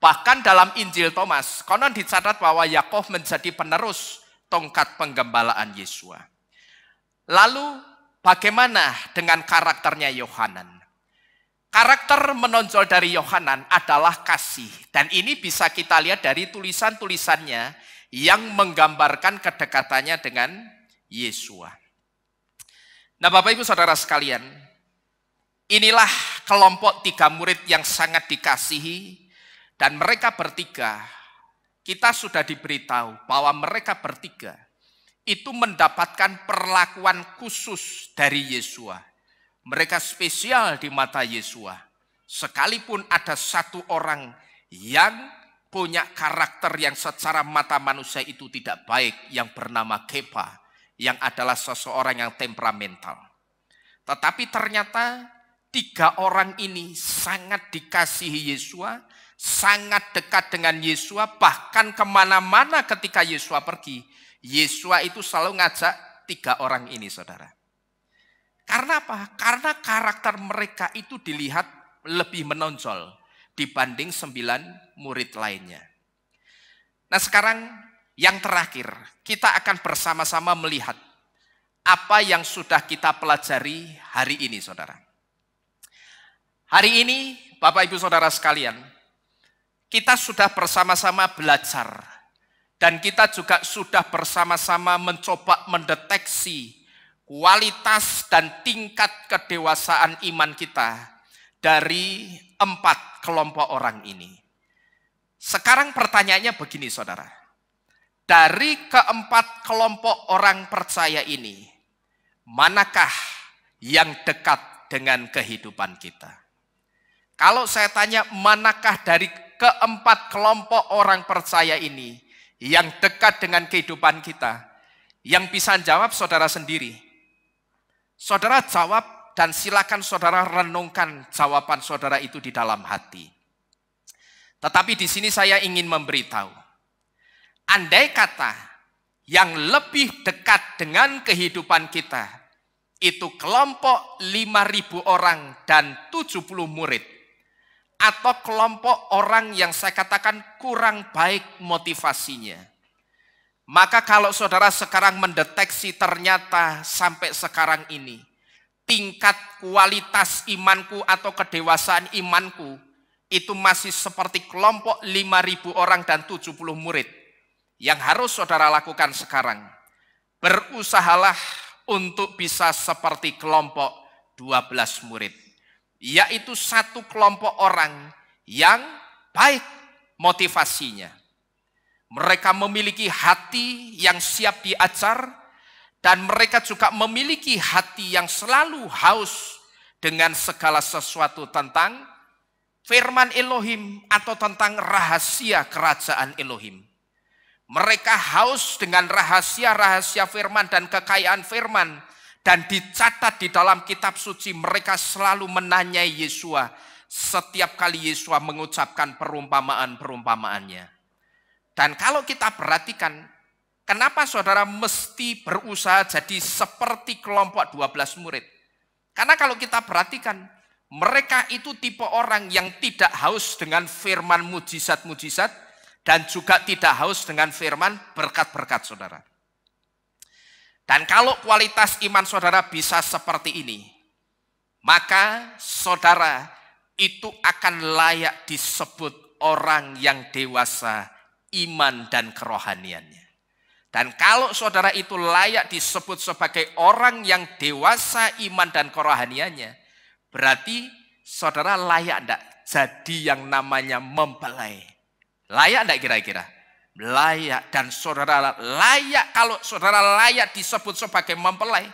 Bahkan dalam Injil Thomas, konon dicatat bahwa Yakov menjadi penerus tongkat penggembalaan Yesua. Lalu bagaimana dengan karakternya Yohanan? Karakter menonjol dari Yohanan adalah kasih. Dan ini bisa kita lihat dari tulisan-tulisannya yang menggambarkan kedekatannya dengan Yesua. Nah Bapak Ibu Saudara sekalian, inilah kelompok 3 murid yang sangat dikasihi dan mereka bertiga kita sudah diberitahu bahwa mereka bertiga itu mendapatkan perlakuan khusus dari Yesua. Mereka spesial di mata Yesua. Sekalipun ada satu orang yang punya karakter yang secara mata manusia itu tidak baik, yang bernama Kepa, yang adalah seseorang yang temperamental. Tetapi ternyata tiga orang ini sangat dikasihi Yesua, sangat dekat dengan Yesua, bahkan kemana-mana ketika Yesua pergi, Yesua itu selalu ngajak tiga orang ini, saudara. Karena apa? Karena karakter mereka itu dilihat lebih menonjol dibanding 9 murid lainnya. Nah sekarang yang terakhir, kita akan bersama-sama melihat apa yang sudah kita pelajari hari ini, saudara. Hari ini, Bapak Ibu Saudara sekalian, kita sudah bersama-sama belajar dan kita juga sudah bersama-sama mencoba mendeteksi kualitas dan tingkat kedewasaan iman kita dari 4 kelompok orang ini. Sekarang pertanyaannya begini, saudara. Dari keempat kelompok orang percaya ini, manakah yang dekat dengan kehidupan kita? Kalau saya tanya, manakah dari keempat kelompok orang percaya ini yang dekat dengan kehidupan kita? Yang bisa jawab saudara sendiri. Saudara jawab dan silakan saudara renungkan jawaban saudara itu di dalam hati. Tetapi di sini saya ingin memberitahu, andai kata yang lebih dekat dengan kehidupan kita itu kelompok 5.000 orang dan 70 murid, atau kelompok orang yang saya katakan kurang baik motivasinya, maka kalau saudara sekarang mendeteksi ternyata sampai sekarang ini tingkat kualitas imanku atau kedewasaan imanku itu masih seperti kelompok 5.000 orang dan 70 murid. Yang harus saudara lakukan sekarang, berusahalah untuk bisa seperti kelompok 12 murid. Yaitu satu kelompok orang yang baik motivasinya. Mereka memiliki hati yang siap diajar, dan mereka juga memiliki hati yang selalu haus dengan segala sesuatu tentang firman Elohim atau tentang rahasia kerajaan Elohim. Mereka haus dengan rahasia-rahasia firman dan kekayaan firman, dan dicatat di dalam kitab suci. Mereka selalu menanyai Yesua setiap kali Yesua mengucapkan perumpamaan-perumpamaannya. Dan kalau kita perhatikan, kenapa saudara mesti berusaha jadi seperti kelompok 12 murid? Karena kalau kita perhatikan, mereka itu tipe orang yang tidak haus dengan firman mujizat-mujizat dan juga tidak haus dengan firman berkat-berkat saudara. Dan kalau kualitas iman saudara bisa seperti ini, maka saudara itu akan layak disebut orang yang dewasa iman dan kerohaniannya. Dan kalau saudara itu layak disebut sebagai orang yang dewasa iman dan kerohaniannya, berarti saudara layak enggak jadi yang namanya mempelai? Layak enggak kira-kira? Layak. Dan saudara layak, kalau saudara layak disebut sebagai mempelai,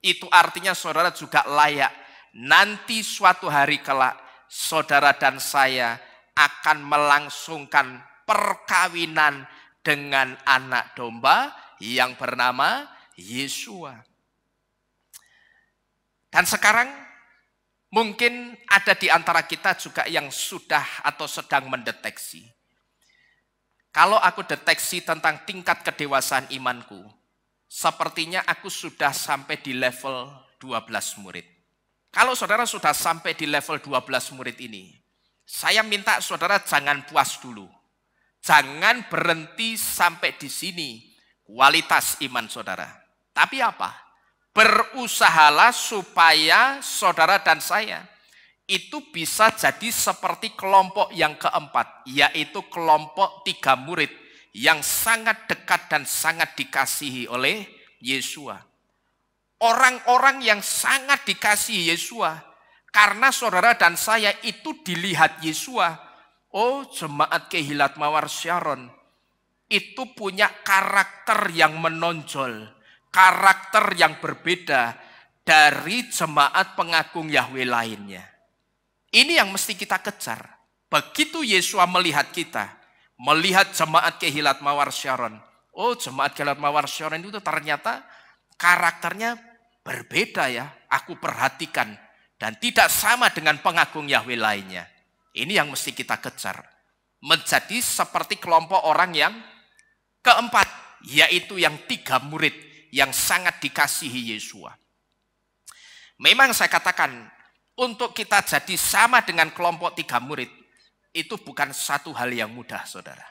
itu artinya saudara juga layak. Nanti suatu hari kelak, saudara dan saya akan melangsungkan perkawinan dengan anak domba yang bernama Yesua. Dan sekarang mungkin ada di antara kita juga yang sudah atau sedang mendeteksi. Kalau aku deteksi tentang tingkat kedewasaan imanku, sepertinya aku sudah sampai di level 12 murid. Kalau saudara sudah sampai di level 12 murid ini, saya minta saudara jangan puas dulu. Jangan berhenti sampai di sini kualitas iman saudara. Tapi apa? Berusahalah supaya saudara dan saya itu bisa jadi seperti kelompok yang keempat, yaitu kelompok 3 murid yang sangat dekat dan sangat dikasihi oleh Yesua. Orang-orang yang sangat dikasihi Yesua, karena saudara dan saya itu dilihat Yesua. Oh, jemaat Kehilat Mawar Syaron, itu punya karakter yang menonjol, karakter yang berbeda dari jemaat pengagung Yahweh lainnya. Ini yang mesti kita kejar. Begitu Yesua melihat kita, melihat jemaat Kehilat Mawar Sharon. Oh, jemaat Kehilat Mawar Sharon itu ternyata karakternya berbeda ya. Aku perhatikan dan tidak sama dengan pengagung Yahweh lainnya. Ini yang mesti kita kejar. Menjadi seperti kelompok orang yang keempat, yaitu yang 3 murid yang sangat dikasihi Yesua. Memang saya katakan, untuk kita jadi sama dengan kelompok 3 murid, itu bukan satu hal yang mudah, saudara.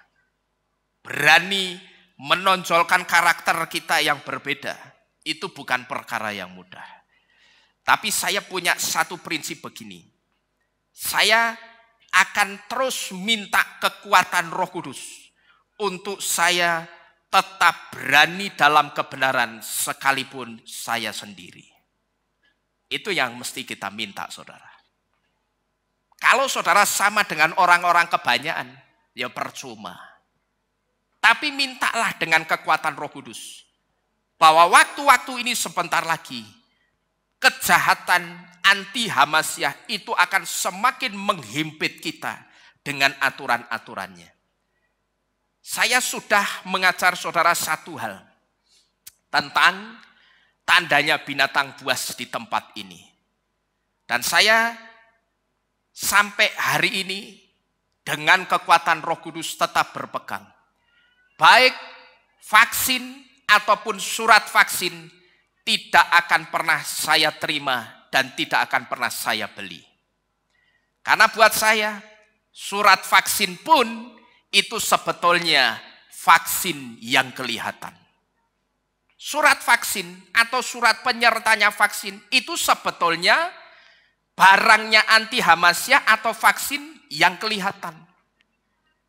Berani menonjolkan karakter kita yang berbeda, itu bukan perkara yang mudah. Tapi saya punya satu prinsip begini. Saya akan terus minta kekuatan Roh Kudus untuk saya tetap berani dalam kebenaran sekalipun saya sendiri. Itu yang mesti kita minta, saudara. Kalau saudara sama dengan orang-orang kebanyakan, ya percuma. Tapi mintalah dengan kekuatan Roh Kudus. Bahwa waktu-waktu ini sebentar lagi, kejahatan anti Hamasyah itu akan semakin menghimpit kita dengan aturan-aturannya. Saya sudah mengajar saudara satu hal tentang tandanya binatang buas di tempat ini. Dan saya sampai hari ini dengan kekuatan Roh Kudus tetap berpegang. Baik vaksin ataupun surat vaksin tidak akan pernah saya terima dan tidak akan pernah saya beli. Karena buat saya, surat vaksin pun itu sebetulnya vaksin yang kelihatan. Surat vaksin atau surat penyertanya vaksin itu sebetulnya barangnya anti Hamasyah atau vaksin yang kelihatan.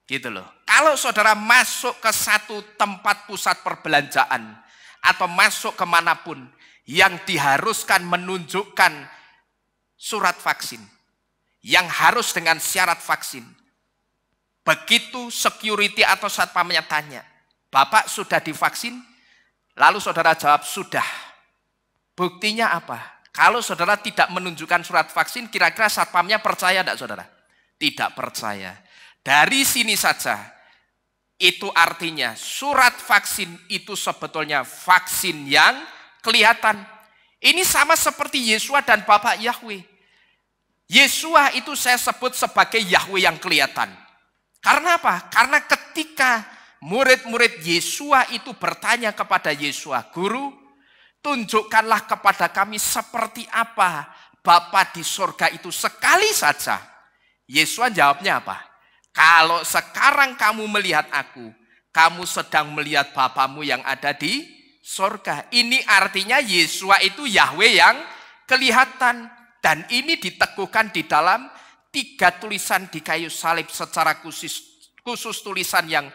Gitu loh. Kalau saudara masuk ke satu tempat pusat perbelanjaan atau masuk kemanapun, yang diharuskan menunjukkan surat vaksin, yang harus dengan syarat vaksin. Begitu security atau satpamnya tanya, Bapak sudah divaksin? Lalu saudara jawab, sudah. Buktinya apa? Kalau saudara tidak menunjukkan surat vaksin, kira-kira satpamnya percaya tidak, saudara? Tidak percaya. Dari sini saja, itu artinya surat vaksin itu sebetulnya vaksin yang kelihatan. Ini sama seperti Yesua dan Bapak Yahweh. Yesua itu saya sebut sebagai Yahweh yang kelihatan. Karena apa? Karena ketika murid-murid Yesua itu bertanya kepada Yesua, Guru, tunjukkanlah kepada kami seperti apa Bapa di sorga itu sekali saja. Yesua jawabnya apa? Kalau sekarang kamu melihat aku, kamu sedang melihat Bapamu yang ada di sorga. Ini artinya Yesua itu Yahweh yang kelihatan. Dan ini diteguhkan di dalam 3 tulisan di kayu salib secara khusus tulisan yang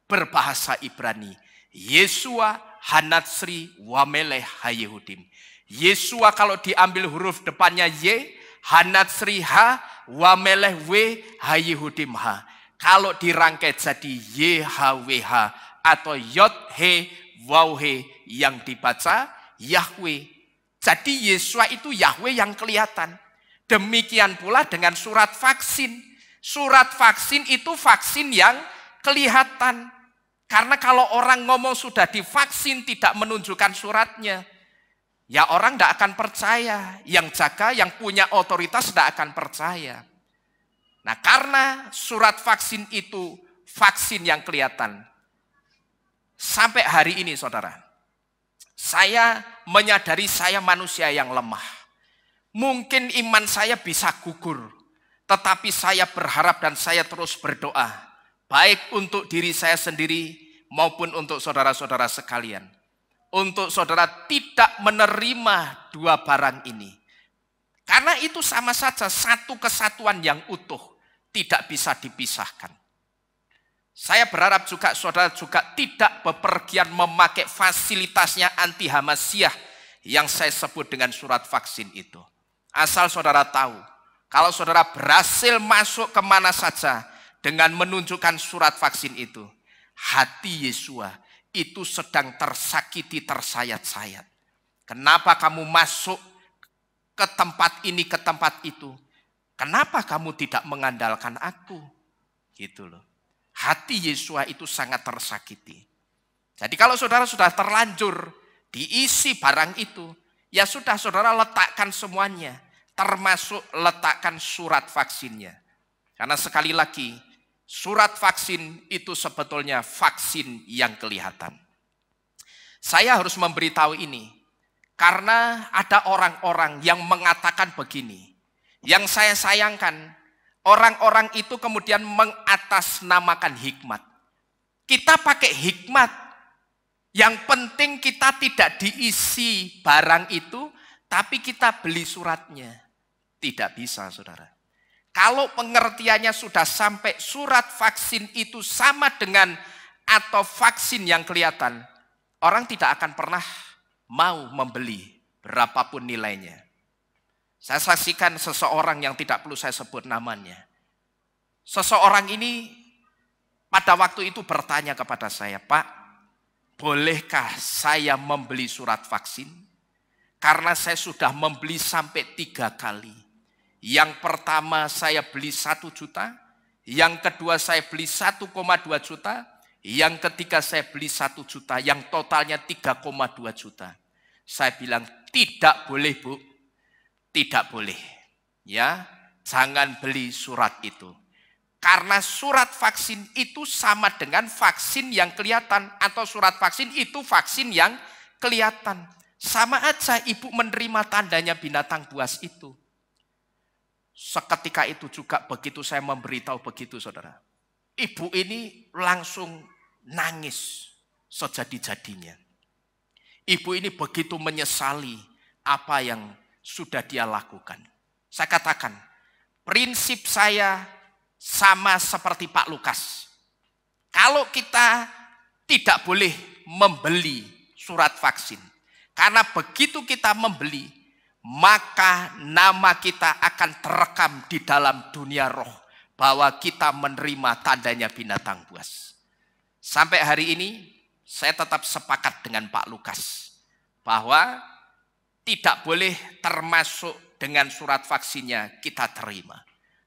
berbahasa Ibrani. Yesua Hanatsri Wamelech Hayehudim. Yesua kalau diambil huruf depannya Y, Hanatsri H, Wamelech W, Hayehudim H. Kalau dirangkai jadi YHWH atau Yod He Waw He yang dibaca Yahweh. Jadi Yesua itu Yahweh yang kelihatan. Demikian pula dengan surat vaksin. Surat vaksin itu vaksin yang kelihatan. Karena kalau orang ngomong sudah divaksin tidak menunjukkan suratnya, ya orang tidak akan percaya. Yang jaga, yang punya otoritas tidak akan percaya. Nah, karena surat vaksin itu vaksin yang kelihatan. Sampai hari ini saudara, saya menyadari saya manusia yang lemah. Mungkin iman saya bisa gugur, tetapi saya berharap dan saya terus berdoa, baik untuk diri saya sendiri maupun untuk saudara-saudara sekalian. Untuk saudara tidak menerima 2 barang ini. Karena itu sama saja satu kesatuan yang utuh, tidak bisa dipisahkan. Saya berharap juga saudara juga tidak bepergian memakai fasilitasnya anti Hamasyah yang saya sebut dengan surat vaksin itu. Asal saudara tahu, kalau saudara berhasil masuk kemana saja dengan menunjukkan surat vaksin itu, hati Yesua itu sedang tersakiti, tersayat-sayat. Kenapa kamu masuk ke tempat ini, ke tempat itu? Kenapa kamu tidak mengandalkan aku? Gitu loh. Hati Yesua itu sangat tersakiti. Jadi kalau saudara sudah terlanjur diisi barang itu, ya sudah saudara letakkan semuanya. Termasuk letakkan surat vaksinnya. Karena sekali lagi, surat vaksin itu sebetulnya vaksin yang kelihatan. Saya harus memberitahu ini. Karena ada orang-orang yang mengatakan begini. Yang saya sayangkan, orang-orang itu kemudian mengatasnamakan hikmat. Kita pakai hikmat. Yang penting kita tidak diisi barang itu, tapi kita beli suratnya. Tidak bisa, saudara. Kalau pengertiannya sudah sampai surat vaksin itu sama dengan atau vaksin yang kelihatan, orang tidak akan pernah mau membeli berapapun nilainya. Saya saksikan seseorang yang tidak perlu saya sebut namanya. Seseorang ini pada waktu itu bertanya kepada saya, Pak, bolehkah saya membeli surat vaksin? Karena saya sudah membeli sampai 3 kali. Yang pertama saya beli 1 juta, yang kedua saya beli 1,2 juta, yang ketiga saya beli 1 juta, yang totalnya 3,2 juta. Saya bilang, tidak boleh Bu. Tidak boleh, ya, jangan beli surat itu. Karena surat vaksin itu sama dengan vaksin yang kelihatan, atau surat vaksin itu vaksin yang kelihatan. Sama aja ibu menerima tandanya binatang buas itu. Seketika itu juga begitu saya memberitahu begitu, saudara. Ibu ini langsung nangis sejadi-jadinya. Ibu ini begitu menyesali apa yang sudah dia lakukan. Saya katakan, prinsip saya sama seperti Pak Lukas. Kalau kita tidak boleh membeli surat vaksin, karena begitu kita membeli, maka nama kita akan terekam di dalam dunia roh, bahwa kita menerima tandanya binatang buas. Sampai hari ini, saya tetap sepakat dengan Pak Lukas, bahwa tidak boleh termasuk dengan surat vaksinnya kita terima.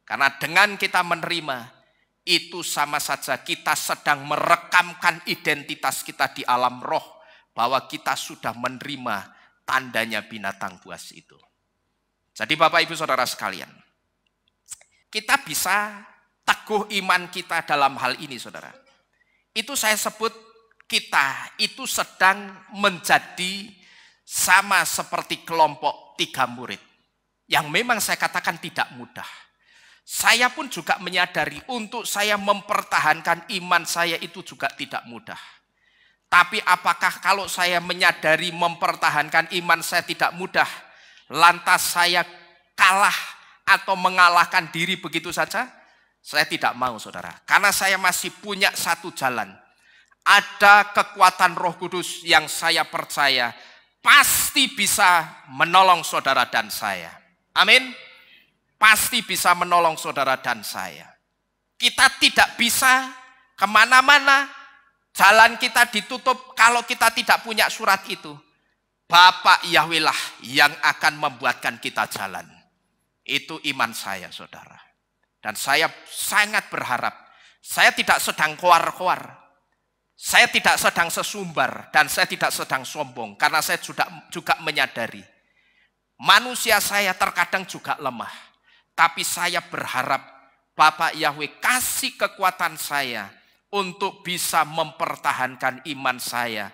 Karena dengan kita menerima, itu sama saja kita sedang merekamkan identitas kita di alam roh, bahwa kita sudah menerima tandanya binatang buas itu. Jadi Bapak Ibu Saudara sekalian, kita bisa teguh iman kita dalam hal ini, saudara. Itu saya sebut kita itu sedang menjadi sama seperti kelompok 3 murid. Yang memang saya katakan tidak mudah. Saya pun juga menyadari untuk saya mempertahankan iman saya itu juga tidak mudah. Tapi apakah kalau saya menyadari mempertahankan iman saya tidak mudah, lantas saya kalah atau mengalahkan diri begitu saja? Saya tidak mau, saudara. Karena saya masih punya satu jalan. Ada kekuatan Roh Kudus yang saya percaya pasti bisa menolong saudara dan saya. Amin. Pasti bisa menolong saudara dan saya. Kita tidak bisa kemana-mana. Jalan kita ditutup kalau kita tidak punya surat itu. Bapak Yahweh lah yang akan membuatkan kita jalan. Itu iman saya, saudara. Dan saya sangat berharap. Saya tidak sedang koar-koar. Saya tidak sedang sesumbar dan saya tidak sedang sombong, karena saya juga menyadari manusia saya terkadang juga lemah. Tapi saya berharap Bapak Yahweh kasih kekuatan saya untuk bisa mempertahankan iman saya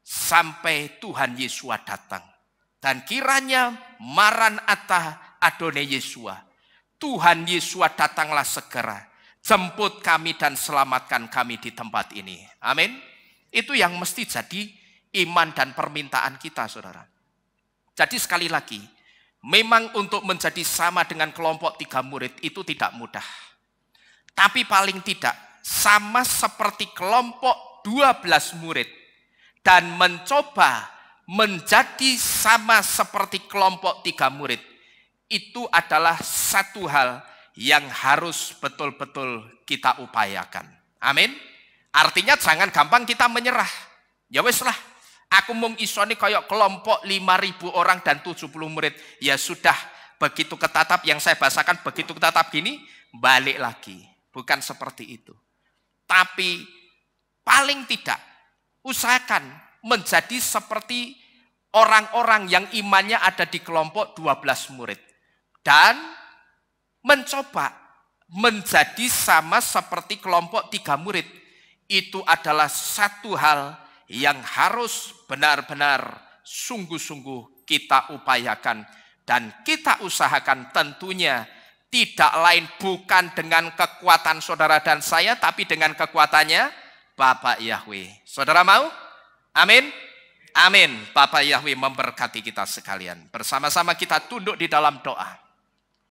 sampai Tuhan Yesua datang. Dan kiranya Maranatha Adonai Yesua, Tuhan Yesua datanglah segera. Jemput kami dan selamatkan kami di tempat ini. Amin. Itu yang mesti jadi iman dan permintaan kita, saudara. Jadi sekali lagi, memang untuk menjadi sama dengan kelompok 3 murid itu tidak mudah. Tapi paling tidak sama seperti kelompok 12 murid. Dan mencoba menjadi sama seperti kelompok 3 murid. Itu adalah satu hal yang harus betul-betul kita upayakan. Amin. Artinya jangan gampang kita menyerah. Ya wes lah, aku mung isoni kayak kelompok 5.000 orang dan 70 murid. Ya sudah, begitu ketatap yang saya bahasakan, begitu ketatap gini, balik lagi. Bukan seperti itu. Tapi paling tidak, usahakan menjadi seperti orang-orang yang imannya ada di kelompok 12 murid. Dan mencoba menjadi sama seperti kelompok 3 murid. Itu adalah satu hal yang harus benar-benar sungguh-sungguh kita upayakan. Dan kita usahakan tentunya tidak lain bukan dengan kekuatan saudara dan saya, tapi dengan kekuatannya Bapak Yahweh. Saudara mau? Amin. Amin. Bapak Yahweh memberkati kita sekalian. Bersama-sama kita tunduk di dalam doa.